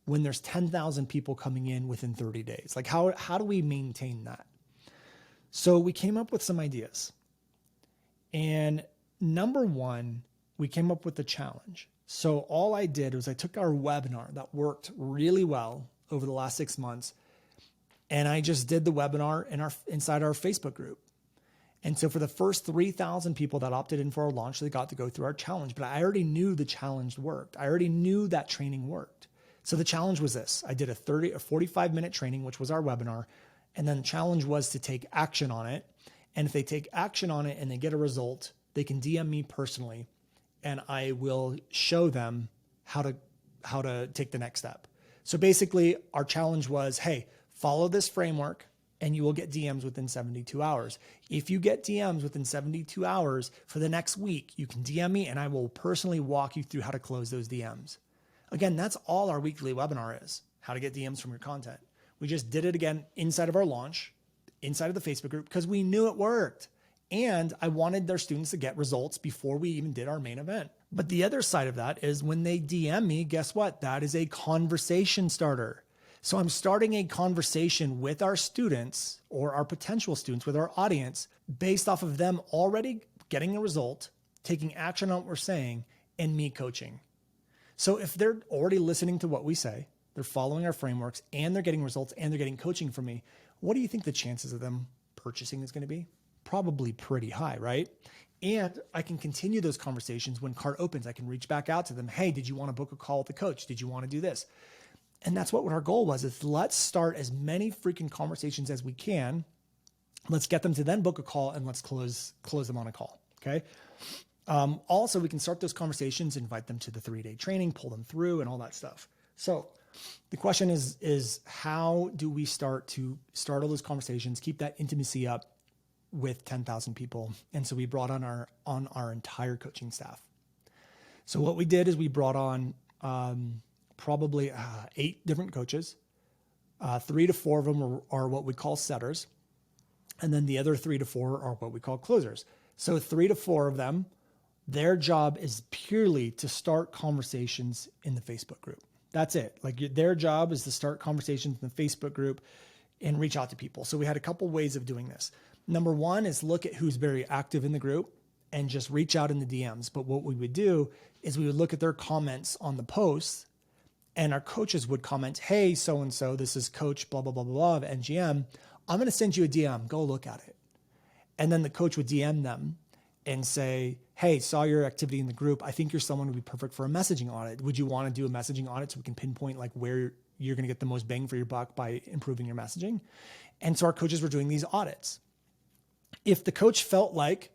when there's 10,000 people coming in within 30 days? Like how do we maintain that? So we came up with some ideas. And number one, we came up with a challenge. So all I did was I took our webinar that worked really well over the last 6 months, and I just did the webinar inside our Facebook group. And so for the first 3,000 people that opted in for our launch, they got to go through our challenge. But I already knew the challenge worked. I already knew that training worked. So the challenge was this. I did a 45-minute training, which was our webinar. And then the challenge was to take action on it. And if they take action on it and they get a result, they can DM me personally, and I will show them how to take the next step. So basically, our challenge was, hey, follow this framework, and you will get DMs within 72 hours. If you get DMs within 72 hours for the next week, you can DM me and I will personally walk you through how to close those DMs. Again, that's all our weekly webinar is, how to get DMs from your content. We just did it again inside of our launch, inside of the Facebook group, because we knew it worked. And I wanted their students to get results before we even did our main event. But the other side of that is when they DM me, guess what? That is a conversation starter. So I'm starting a conversation with our students or our potential students, with our audience, based off of them already getting a result, taking action on what we're saying, and me coaching. So if they're already listening to what we say, they're following our frameworks, and they're getting results, and they're getting coaching from me, what do you think the chances of them purchasing is going to be? Probably pretty high, right? And I can continue those conversations when cart opens. I can reach back out to them. Hey, did you want to book a call with the coach? Did you want to do this? And that's what our goal was, is let's start as many freaking conversations as we can. Let's get them to then book a call, and let's close them on a call. Okay. Also, we can start those conversations, invite them to the 3-day training, pull them through, and all that stuff. So the question is how do we start all those conversations, keep that intimacy up with 10,000 people? And so we brought on our entire coaching staff. So what we did is we brought on probably 8 different coaches. 3 to 4 of them are what we call setters. And then the other 3 to 4 are what we call closers. So 3 to 4 of them, their job is purely to start conversations in the Facebook group. That's it. Like, their job is to start conversations in the Facebook group and reach out to people. So we had a couple ways of doing this. Number one is look at who's very active in the group and just reach out in the DMs. But what we would do is we would look at their comments on the posts, and our coaches would comment, hey, so-and-so, this is coach blah, blah, blah, blah of NGM. I'm going to send you a DM. Go look at it. And then the coach would DM them and say, hey, saw your activity in the group. I think you're someone who would be perfect for a messaging audit. Would you want to do a messaging audit so we can pinpoint like where you're going to get the most bang for your buck by improving your messaging? And so our coaches were doing these audits. If the coach felt like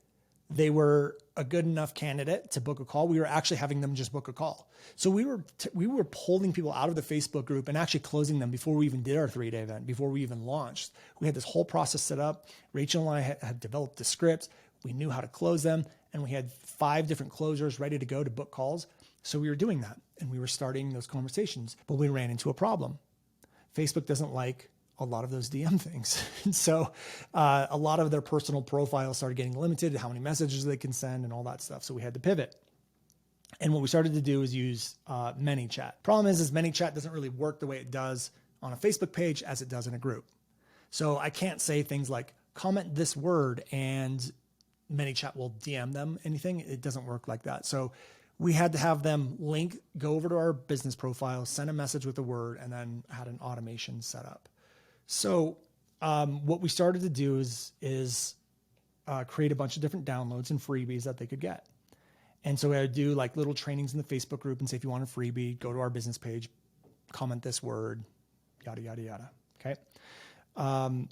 they were a good enough candidate to book a call, we were actually having them just book a call. So we were pulling people out of the Facebook group and actually closing them before we even did our 3-day event, before we even launched. We had this whole process set up. Rachel and I had developed the script. We knew how to close them, and we had 5 different closers ready to go to book calls. So we were doing that, and we were starting those conversations, but we ran into a problem. Facebook doesn't like a lot of those DM things. And so a lot of their personal profiles started getting limited, how many messages they can send and all that stuff. So we had to pivot. And what we started to do is use ManyChat. Problem is ManyChat doesn't really work the way it does on a Facebook page as it does in a group. So I can't say things like comment this word and ManyChat will DM them anything. It doesn't work like that. So we had to have them go over to our business profile, send a message with a word, and then had an automation set up. So what we started to do is create a bunch of different downloads and freebies that they could get. And so I would do like little trainings in the Facebook group and say, if you want a freebie, go to our business page, comment this word, yada, yada, yada. Okay. And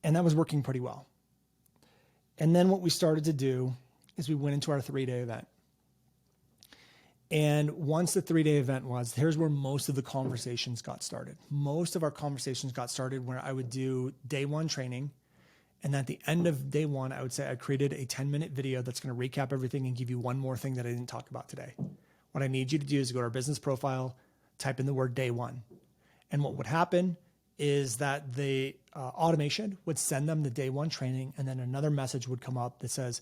that was working pretty well. And then what we started to do is we went into our 3-day event. And once the 3-day event here's where most of the conversations got started. Most of our conversations got started where I would do day 1 training. And at the end of day 1, I would say I created a 10-minute video that's going to recap everything and give you one more thing that I didn't talk about today. What I need you to do is go to our business profile, type in the word day 1. And what would happen is that the automation would send them the day 1 training, and then another message would come up that says,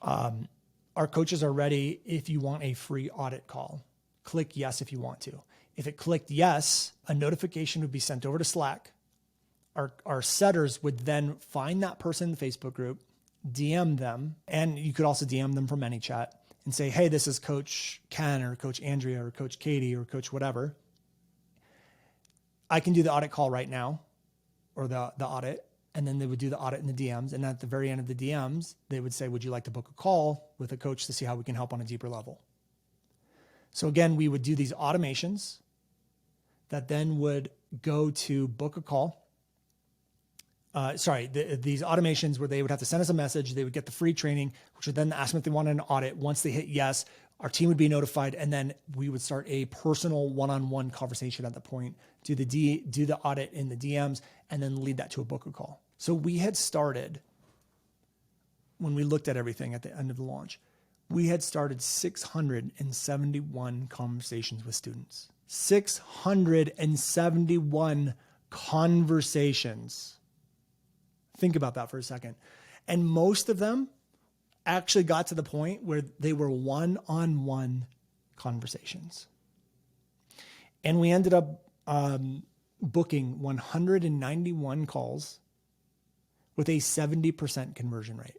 our coaches are ready if you want a free audit call. Click yes if you want to. If it clicked yes, a notification would be sent over to Slack. Our setters would then find that person in the Facebook group, DM them, and you could also DM them from ManyChat and say, hey, this is Coach Ken or Coach Andrea or Coach Katie or Coach whatever. I can do the audit call right now, or the audit. And then they would do the audit in the DMs. And at the very end of the DMs, they would say, would you like to book a call with a coach to see how we can help on a deeper level? So again, we would do these automations that then would go to book a call. These automations where they would have to send us a message. They would get the free training, which would then ask them if they wanted an audit. Once they hit yes, our team would be notified. And then we would start a personal one-on-one conversation at the point, do the audit in the DMs, and then lead that to a book a call. So we had started, when we looked at everything at the end of the launch, we had started 671 conversations with students. 671 conversations. Think about that for a second. And most of them actually got to the point where they were one-on-one conversations. And we ended up booking 191 calls with a 70% conversion rate.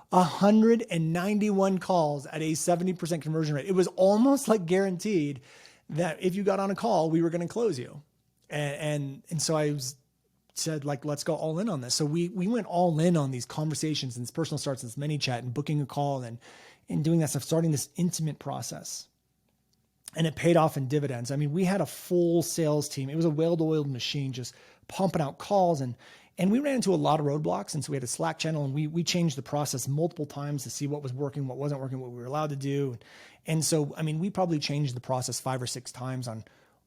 191 calls at a 70% conversion rate. It was almost like guaranteed that if you got on a call, we were going to close you. And so I said, like, let's go all in on this. So we went all in on these conversations and this personal starts and this mini chat and booking a call and doing that stuff, starting this intimate process. And it paid off in dividends. I mean, we had a full sales team. It was a well-oiled machine, just pumping out calls. And we ran into a lot of roadblocks. And so we had a Slack channel and we changed the process multiple times to see what was working, what wasn't working, what we were allowed to do. And so, I mean, we probably changed the process 5 or 6 times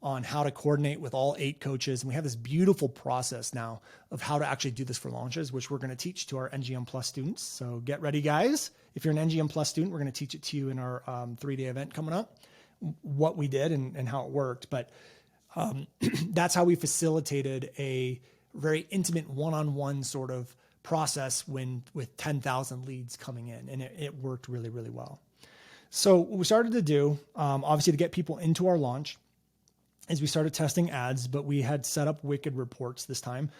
on how to coordinate with all 8 coaches. And we have this beautiful process now of how to actually do this for launches, which we're going to teach to our NGM Plus students. So get ready, guys. If you're an NGM Plus student, we're going to teach it to you in our 3-day event coming up, what we did and how it worked. But that's how we facilitated a very intimate one-on-one sort of process with 10,000 leads coming in. And it worked really, really well. So what we started to do, obviously to get people into our launch, is we started testing ads, but we had set up Wicked Reports this time,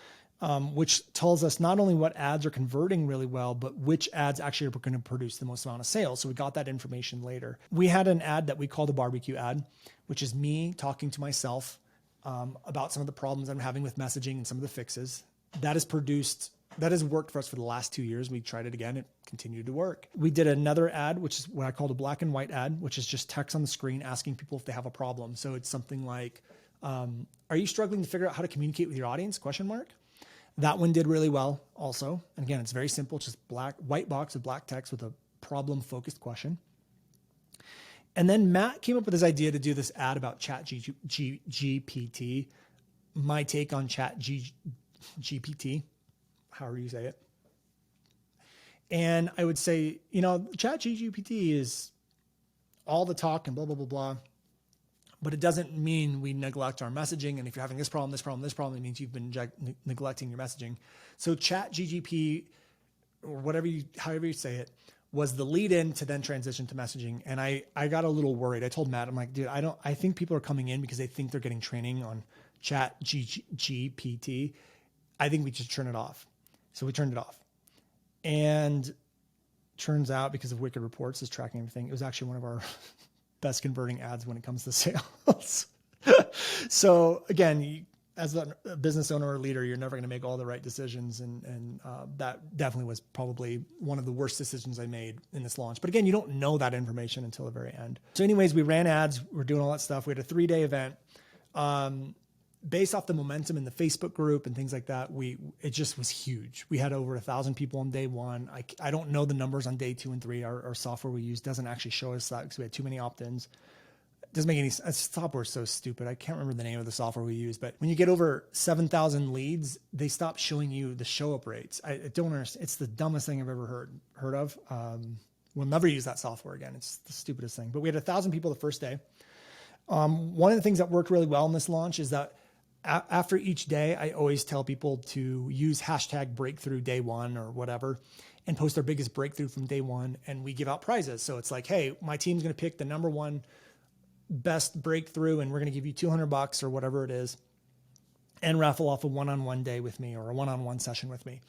which tells us not only what ads are converting really well, but which ads actually are going to produce the most amount of sales. So we got that information later. We had an ad that we called a barbecue ad, which is me talking to myself about some of the problems I'm having with messaging and some of the fixes. That has worked for us for the last 2 years. We tried it again. It continued to work. We did another ad, which is what I called a black and white ad, which is just text on the screen asking people if they have a problem. So it's something like, are you struggling to figure out how to communicate with your audience? ? That one did really well also. And again, it's very simple. It's just white box of black text with a problem focused question. And then Matt came up with this idea to do this ad about GPT, my take on GPT, however you say it. And I would say, ChatGPT is all the talk and blah, blah, blah, blah. But it doesn't mean we neglect our messaging. And if you're having this problem, it means you've been neglecting your messaging. So ChatGPT, or however you say it, was the lead in to then transition to messaging. And I got a little worried. I told Matt, I'm like, dude, I think people are coming in because they think they're getting training on ChatGPT. I think we should turn it off. So we turned it off. And turns out, because of Wicked Reports is tracking everything, it was actually one of our best converting ads when it comes to sales. So again, as a business owner or leader, you're never going to make all the right decisions. And that definitely was probably one of the worst decisions I made in this launch. But again, you don't know that information until the very end. So anyways, we ran ads. We're doing all that stuff. We had a 3-day event. Based off the momentum in the Facebook group and things like that, it just was huge. We had over 1,000 people on day 1. I don't know the numbers on day 2 and 3. Our software we use doesn't actually show us that because we had too many opt-ins. It doesn't make any sense. Software is so stupid. I can't remember the name of the software we use, but when you get over 7,000 leads, they stop showing you the show up rates. I don't understand. It's the dumbest thing I've ever heard of. We'll never use that software again. It's the stupidest thing. But we had 1,000 people the first day. One of the things that worked really well in this launch is that after each day, I always tell people to use hashtag breakthrough day 1 or whatever and post their biggest breakthrough from day 1. And we give out prizes. So it's like, hey, my team's going to pick the number 1 best breakthrough and we're going to give you $200 or whatever it is and raffle off a one-on-one day with me or a one-on-one session with me.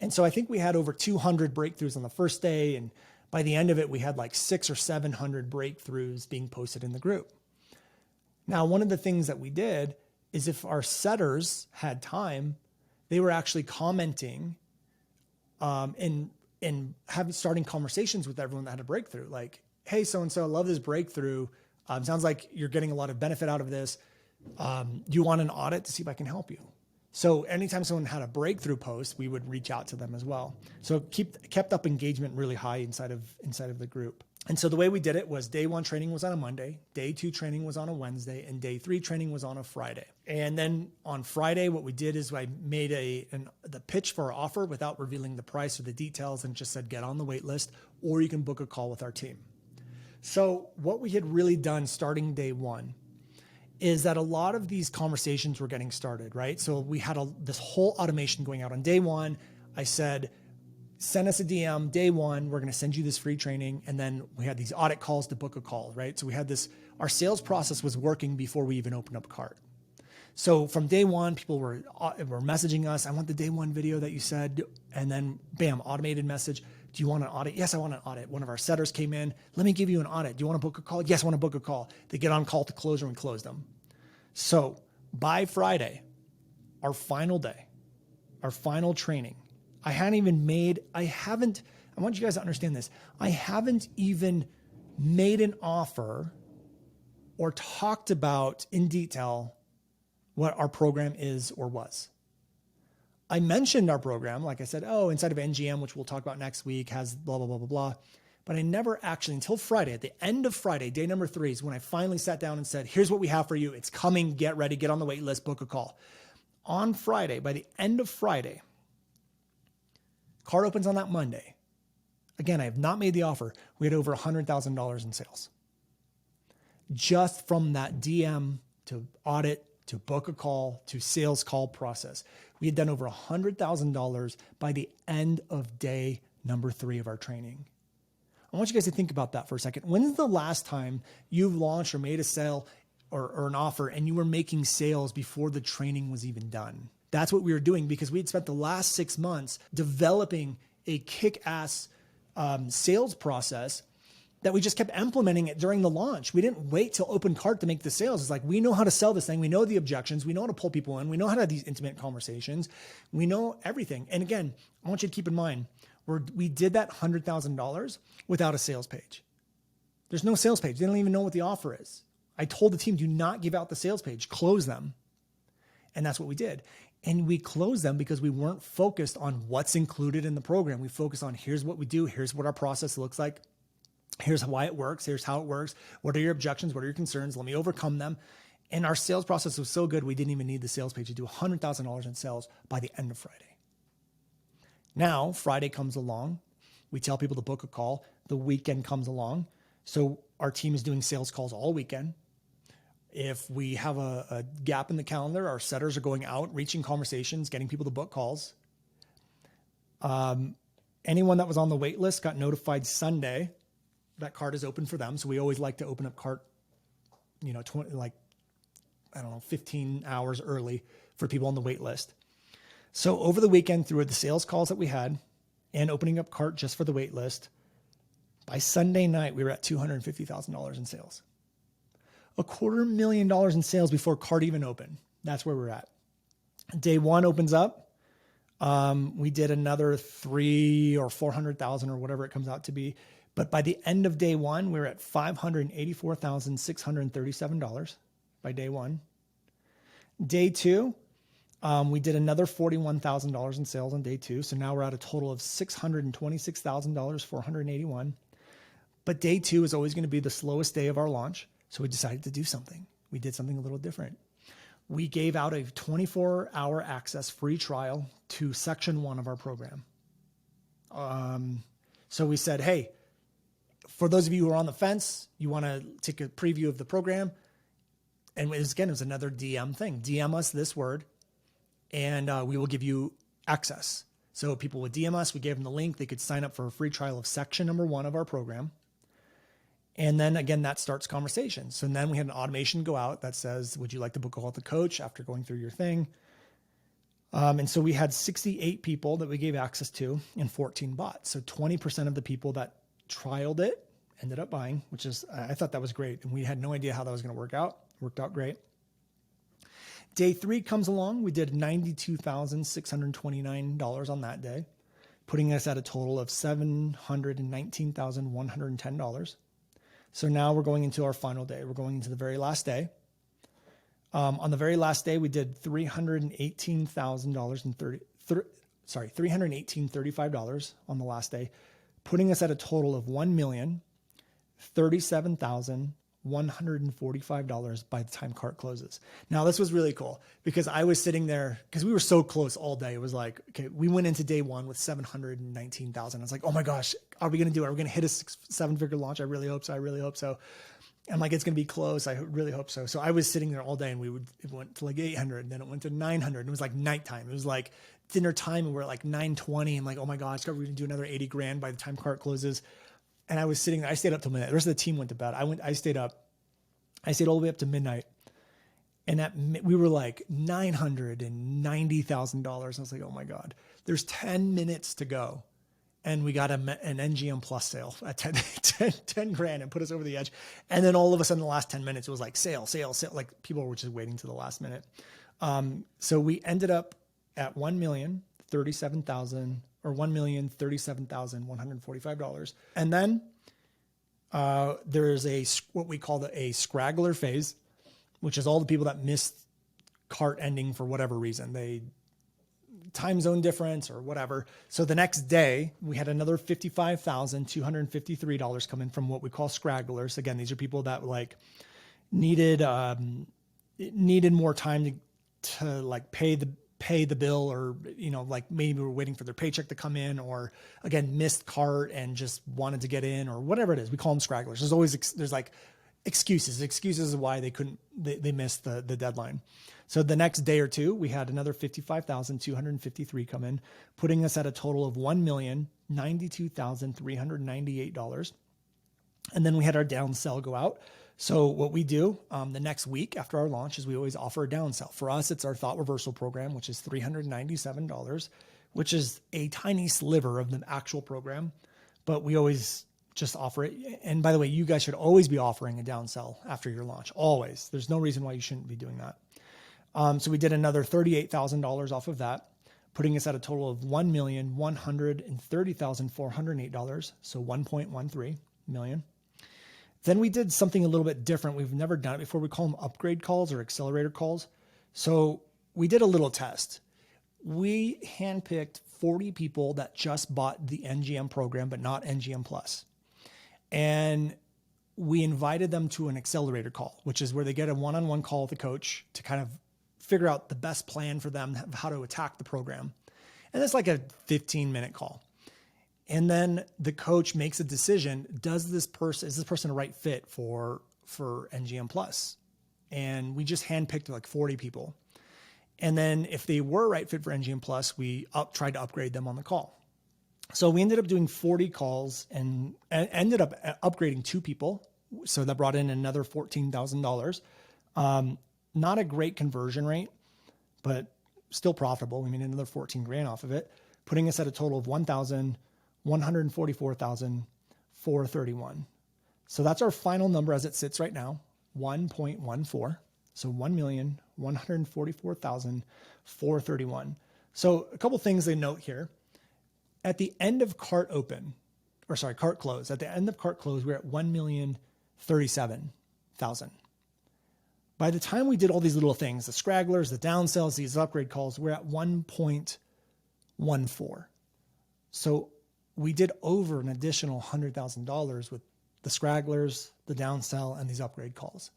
And so I think we had over 200 breakthroughs on the first day. And by the end of it, we had like 600 or 700 breakthroughs being posted in the group. Now, one of the things that we did is if our setters had time, they were actually commenting and starting conversations with everyone that had a breakthrough. Like, hey, so-and-so, I love this breakthrough. Sounds like you're getting a lot of benefit out of this. Do you want an audit to see if I can help you? So anytime someone had a breakthrough post, we would reach out to them as well. So kept up engagement really high inside of the group. And so the way we did it was day 1 training was on a Monday, day 2 training was on a Wednesday, and day 3 training was on a Friday. And then on Friday, what we did is I made the pitch for our offer without revealing the price or the details and just said, get on the wait list, or you can book a call with our team. So what we had really done starting day 1 is that a lot of these conversations were getting started, right? So we had this whole automation going out on day 1. I said, send us a DM day 1. We're going to send you this free training. And then we had these audit calls to book a call, right? So we had our sales process was working before we even opened up a cart. So from day one, people were messaging us. I want the day one video that you said, and then bam, automated message. Do you want an audit? Yes, I want an audit. One of our setters came in. Let me give you an audit. Do you want to book a call? Yes, I want to book a call. They get on call to closer and we close them. So by Friday, our final day, our final training, I want you guys to understand this. I haven't even made an offer or talked about in detail what our program is or was. I mentioned our program, like I said, inside of NGM, which we'll talk about next week, has blah, blah, blah, blah, blah. But I never actually, until Friday, at the end of Friday, day number 3 is when I finally sat down and said, here's what we have for you. It's coming, get ready, get on the wait list, book a call. On Friday, by the end of Friday, cart opens on that Monday. Again, I have not made the offer. We had over $100,000 in sales. Just from that DM to audit, to book a call, to sales call process. We had done over $100,000 by the end of day number 3 of our training. I want you guys to think about that for a second. When is the last time you've launched or made a sale or an offer and you were making sales before the training was even done? That's what we were doing because we had spent the last 6 months developing a kick-ass sales process that we just kept implementing it during the launch. We didn't wait till open cart to make the sales. It's like, we know how to sell this thing. We know the objections. We know how to pull people in. We know how to have these intimate conversations. We know everything. And again, I want you to keep in mind, we did that $100,000 without a sales page. There's no sales page. They don't even know what the offer is. I told the team, do not give out the sales page, close them. And that's what we did. And we closed them because we weren't focused on what's included in the program. We focused on here's what we do. Here's what our process looks like. Here's why it works. Here's how it works. What are your objections? What are your concerns? Let me overcome them. And our sales process was so good, we didn't even need the sales page to do $100,000 in sales by the end of Friday. Now, Friday comes along. We tell people to book a call. The weekend comes along. So our team is doing sales calls all weekend. If we have a gap in the calendar, our setters are going out, reaching conversations, getting people to book calls. Anyone that was on the wait list got notified Sunday that cart is open for them. So we always like to open up cart, 15 hours early for people on the wait list. So over the weekend, through the sales calls that we had and opening up cart just for the wait list, by Sunday night, we were at $250,000 in sales. $250,000 in sales before cart even opened. That's where we're at. Day 1 opens up. We did another 300,000 or 400,000 or whatever it comes out to be. But by the end of day 1, we were at $584,637 by day 1. Day 2, we did another $41,000 in sales on day 2. So now we're at a total of $626,481. But day 2 is always going to be the slowest day of our launch. So we decided to do something. We did something a little different. We gave out a 24-hour access free trial to section 1 of our program. So we said, hey, for those of you who are on the fence, you want to take a preview of the program. And it was another DM thing. DM us this word, and we will give you access. So people would DM us. We gave them the link. They could sign up for a free trial of section number 1 of our program. And then again, that starts conversation. So then we had an automation go out that says, would you like to book a call with the coach after going through your thing? And so we had 68 people that we gave access to and 14 bots. So 20% of the people that trialed it ended up buying, which is, I thought that was great. And we had no idea how that was going to work out. Worked out great. Day 3 comes along. We did $92,629 on that day, putting us at a total of $719,110. So now we're going into our final day. We're going into the very last day. On the very last day, we did $318,35 on the last day, putting us at a total of $1,037,145 by the time cart closes. Now, this was really cool because I was sitting there because we were so close all day. It was like, okay, we went into day 1 with $719,000. I was like, oh my gosh, are we going to do it? Are we going to hit a 7-figure launch? I really hope so. I really hope so. I'm like, it's going to be close. I really hope so. So I was sitting there all day and it went to like 800 and then it went to 900. It was like nighttime. It was like dinner time and we're at like 9:20 and like, oh my gosh, we're going to do another 80 grand by the time cart closes. And I was sitting there. I stayed up till midnight. The rest of the team went to bed. I stayed up. I stayed all the way up to midnight. And we were like $990,000. I was like, oh my God, there's 10 minutes to go. And we got an NGM Plus sale at 10 grand and put us over the edge. And then all of a sudden, the last 10 minutes, it was like sale. Like people were just waiting to the last minute. So we ended up at $1,037,145. And then there's what we call a scraggler phase, which is all the people that missed cart ending for whatever reason. Time zone difference or whatever. So the next day we had another $55,253 come in from what we call scragglers. Again, these are people that like needed more time to like pay the bill, or, like maybe we're waiting for their paycheck to come in, or again, missed cart and just wanted to get in, or whatever it is. We call them scragglers. There's like excuses of why they missed the deadline. So the next day or two, we had another 55,253 come in, putting us at a total of $1,092,398. And then we had our down sell go out. So what we do the next week after our launch is we always offer a down sell. For us, it's our thought reversal program, which is $397, which is a tiny sliver of the actual program, but we always just offer it. And by the way, you guys should always be offering a down sell after your launch. Always. There's no reason why you shouldn't be doing that. So we did another $38,000 off of that, putting us at a total of $1,130,408. So 1.13 million. Then we did something a little bit different. We've never done it before. We call them upgrade calls or accelerator calls. So we did a little test. We handpicked 40 people that just bought the NGM program, but not NGM Plus. And we invited them to an accelerator call, which is where they get a one-on-one call with the coach to kind of figure out the best plan for them, how to attack the program. And it's like a 15-minute call. And then the coach makes a decision. Is this person a right fit for NGM Plus? And we just handpicked like 40 people. And then if they were a right fit for NGM Plus, we tried to upgrade them on the call. So we ended up doing 40 calls and ended up upgrading 2 people. So that brought in another $14,000. Not a great conversion rate, but still profitable. We made another 14 grand off of it, putting us at a total of $1,144,431. So that's our final number as it sits right now, 1.14. So 1,144,431. So a couple things they note here. At the end of cart close. At the end of cart close, we're at 1,037,000. By the time we did all these little things, the scragglers, the downsells, these upgrade calls, we're at 1.14. So we did over an additional $100,000 with the scragglers, the downsell, and these upgrade calls.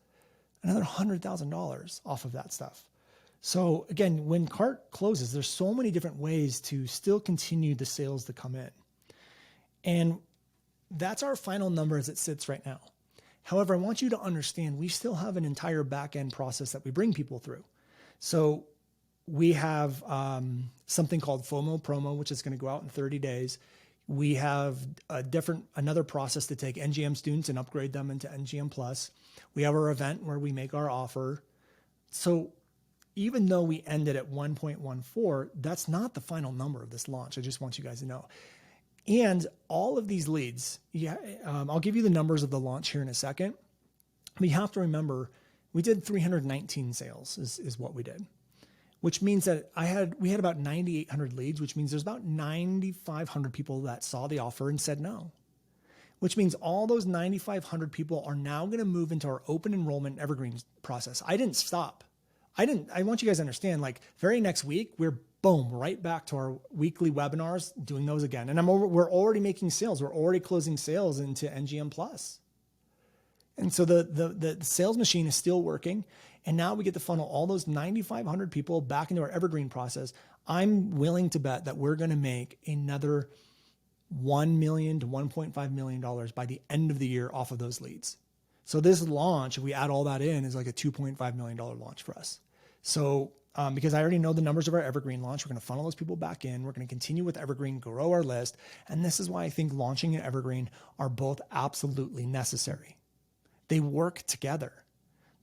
Another $100,000 off of that stuff. So again, when cart closes, there's so many different ways to still continue the sales to come in. And that's our final number as it sits right now. However, I want you to understand we still have an entire back-end process that we bring people through. So we have something called FOMO promo, which is going to go out in 30 days. We have another process to take NGM students and upgrade them into NGM Plus. We have our event where we make our offer. So even though we ended at 1.14, that's not the final number of this launch. I just want you guys to know. And all of these leads, I'll give you the numbers of the launch here in a second. But you have to remember, we did 319 sales is what we did, which means that we had about 9,800 leads, which means there's about 9,500 people that saw the offer and said no, which means all those 9,500 people are now going to move into our open enrollment evergreen process. I didn't stop. I want you guys to understand, like very next week, we're boom, right back to our weekly webinars, doing those again. And we're already making sales. We're already closing sales into NGM Plus. And so the sales machine is still working. And now we get to funnel all those 9,500 people back into our evergreen process. I'm willing to bet that we're going to make another $1 million to $1.5 million by the end of the year off of those leads. So this launch, if we add all that in, is like a $2.5 million launch for us. So because I already know the numbers of our evergreen launch, we're going to funnel those people back in. We're going to continue with evergreen, grow our list. And this is why I think launching and evergreen are both absolutely necessary. They work together.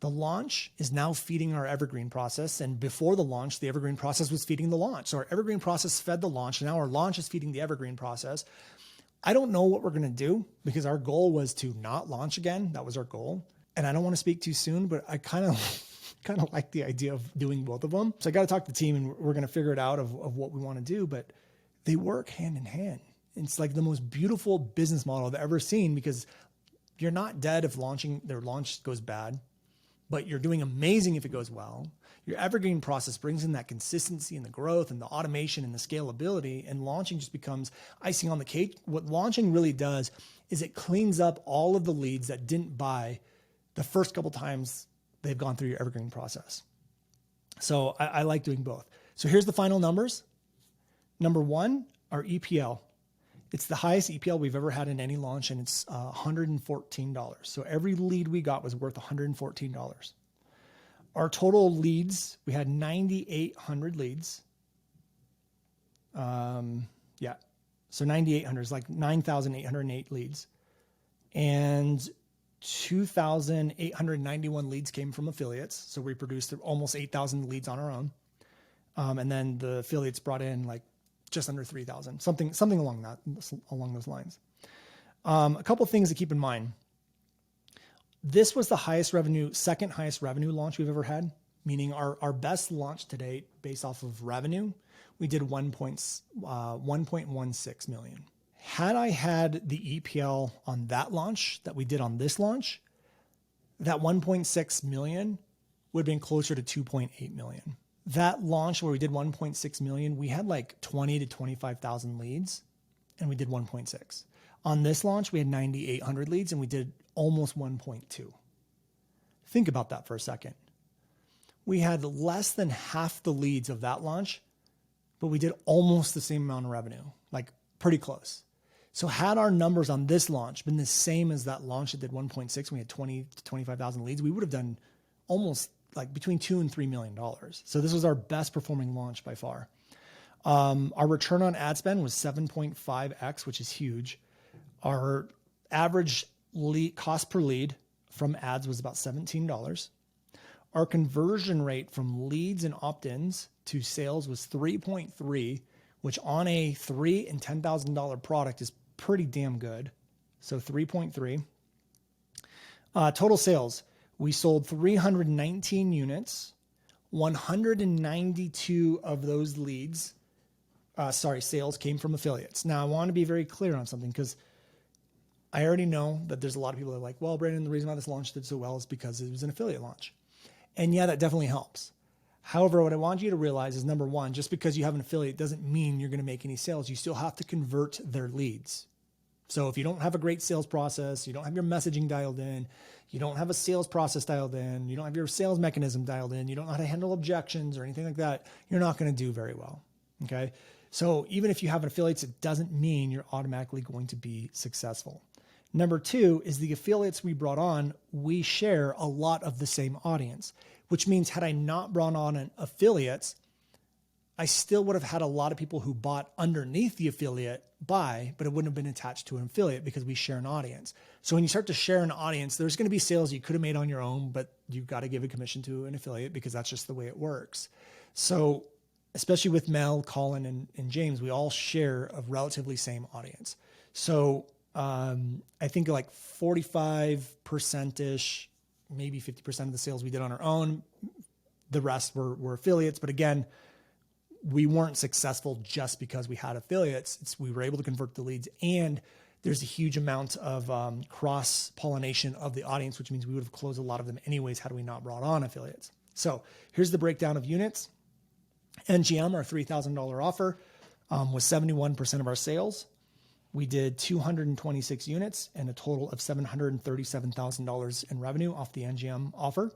The launch is now feeding our evergreen process. And before the launch, the evergreen process was feeding the launch. So our evergreen process fed the launch. And now our launch is feeding the evergreen process. I don't know what we're going to do because our goal was to not launch again. That was our goal. And I don't want to speak too soon, but I kind of like the idea of doing both of them. So I got to talk to the team and we're going to figure it out of what we want to do, but they work hand in hand. It's like the most beautiful business model I've ever seen because you're not dead if their launch goes bad, but you're doing amazing if it goes well. Your evergreen process brings in that consistency and the growth and the automation and the scalability, and launching just becomes icing on the cake. What launching really does is it cleans up all of the leads that didn't buy the first couple times they've gone through your evergreen process. So I like doing both. So here's the final numbers. Number one, our EPL. It's the highest EPL we've ever had in any launch, and it's $114. So every lead we got was worth $114. Our total leads, we had 9,800 leads. So 9,800 is like 9,808 leads. And 2,891 leads came from affiliates. So we produced almost 8,000 leads on our own. And then the affiliates brought in like just under 3,000, something along those lines. A couple things to keep in mind. This was the second highest revenue launch we've ever had, meaning our best launch to date based off of revenue, we did 1.16 million. Had I had the EPL on that launch that we did on this launch, that 1.6 million would have been closer to 2.8 million. That launch where we did 1.6 million, we had like 20 to 25,000 leads and we did 1.6. On this launch, we had 9,800 leads and we did almost 1.2. Think about that for a second. We had less than half the leads of that launch, but we did almost the same amount of revenue, like pretty close. So had our numbers on this launch been the same as that launch that did 1.6, we had 20 to 25,000 leads, we would have done almost like between $2 and $3 million. So this was our best performing launch by far. Our return on ad spend was 7.5x, which is huge. Our average cost per lead from ads was about $17. Our conversion rate from leads and opt-ins to sales was 3.3, which on a $3,000 and $10,000 product is pretty damn good. So 3.3. Total sales. We sold 319 units. 192 of those sales came from affiliates. Now I want to be very clear on something because I already know that there's a lot of people that are like, well, Brandon, the reason why this launch did so well is because it was an affiliate launch. And yeah, that definitely helps. However, what I want you to realize is number one, just because you have an affiliate doesn't mean you're going to make any sales. You still have to convert their leads. So if you don't have a great sales process, you don't have your messaging dialed in, you don't have a sales process dialed in, you don't have your sales mechanism dialed in, you don't know how to handle objections or anything like that, you're not going to do very well. Okay. So even if you have an affiliate, it doesn't mean you're automatically going to be successful. Number two is the affiliates we brought on, we share a lot of the same audience, which means had I not brought on an affiliates, I still would have had a lot of people who bought underneath the affiliate buy, but it wouldn't have been attached to an affiliate because we share an audience. So when you start to share an audience, there's going to be sales you could have made on your own, but you've got to give a commission to an affiliate because that's just the way it works. So especially with Mel, Colin, and James, we all share a relatively same audience. So I think like 45%-ish, maybe 50% of the sales we did on our own. The rest were affiliates. But again, we weren't successful just because we had affiliates. We were able to convert the leads, and there's a huge amount of cross-pollination of the audience, which means we would have closed a lot of them anyways had we not brought on affiliates. So here's the breakdown of units. NGM, our $3,000 offer, was 71% of our sales. We did 226 units and a total of $737,000 in revenue off the NGM offer.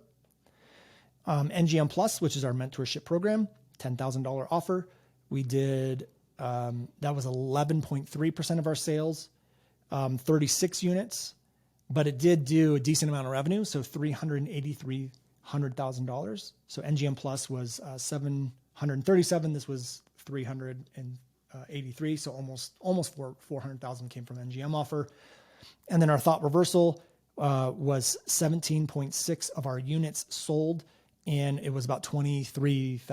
NGM Plus, which is our mentorship program, $10,000 offer. We did, that was 11.3% of our sales, 36 units, but it did do a decent amount of revenue. So $383,000. So NGM Plus was 737. This was 383. So almost 400,000 came from NGM offer. And then our thought reversal was 17.6 of our units sold, and it was about 23,000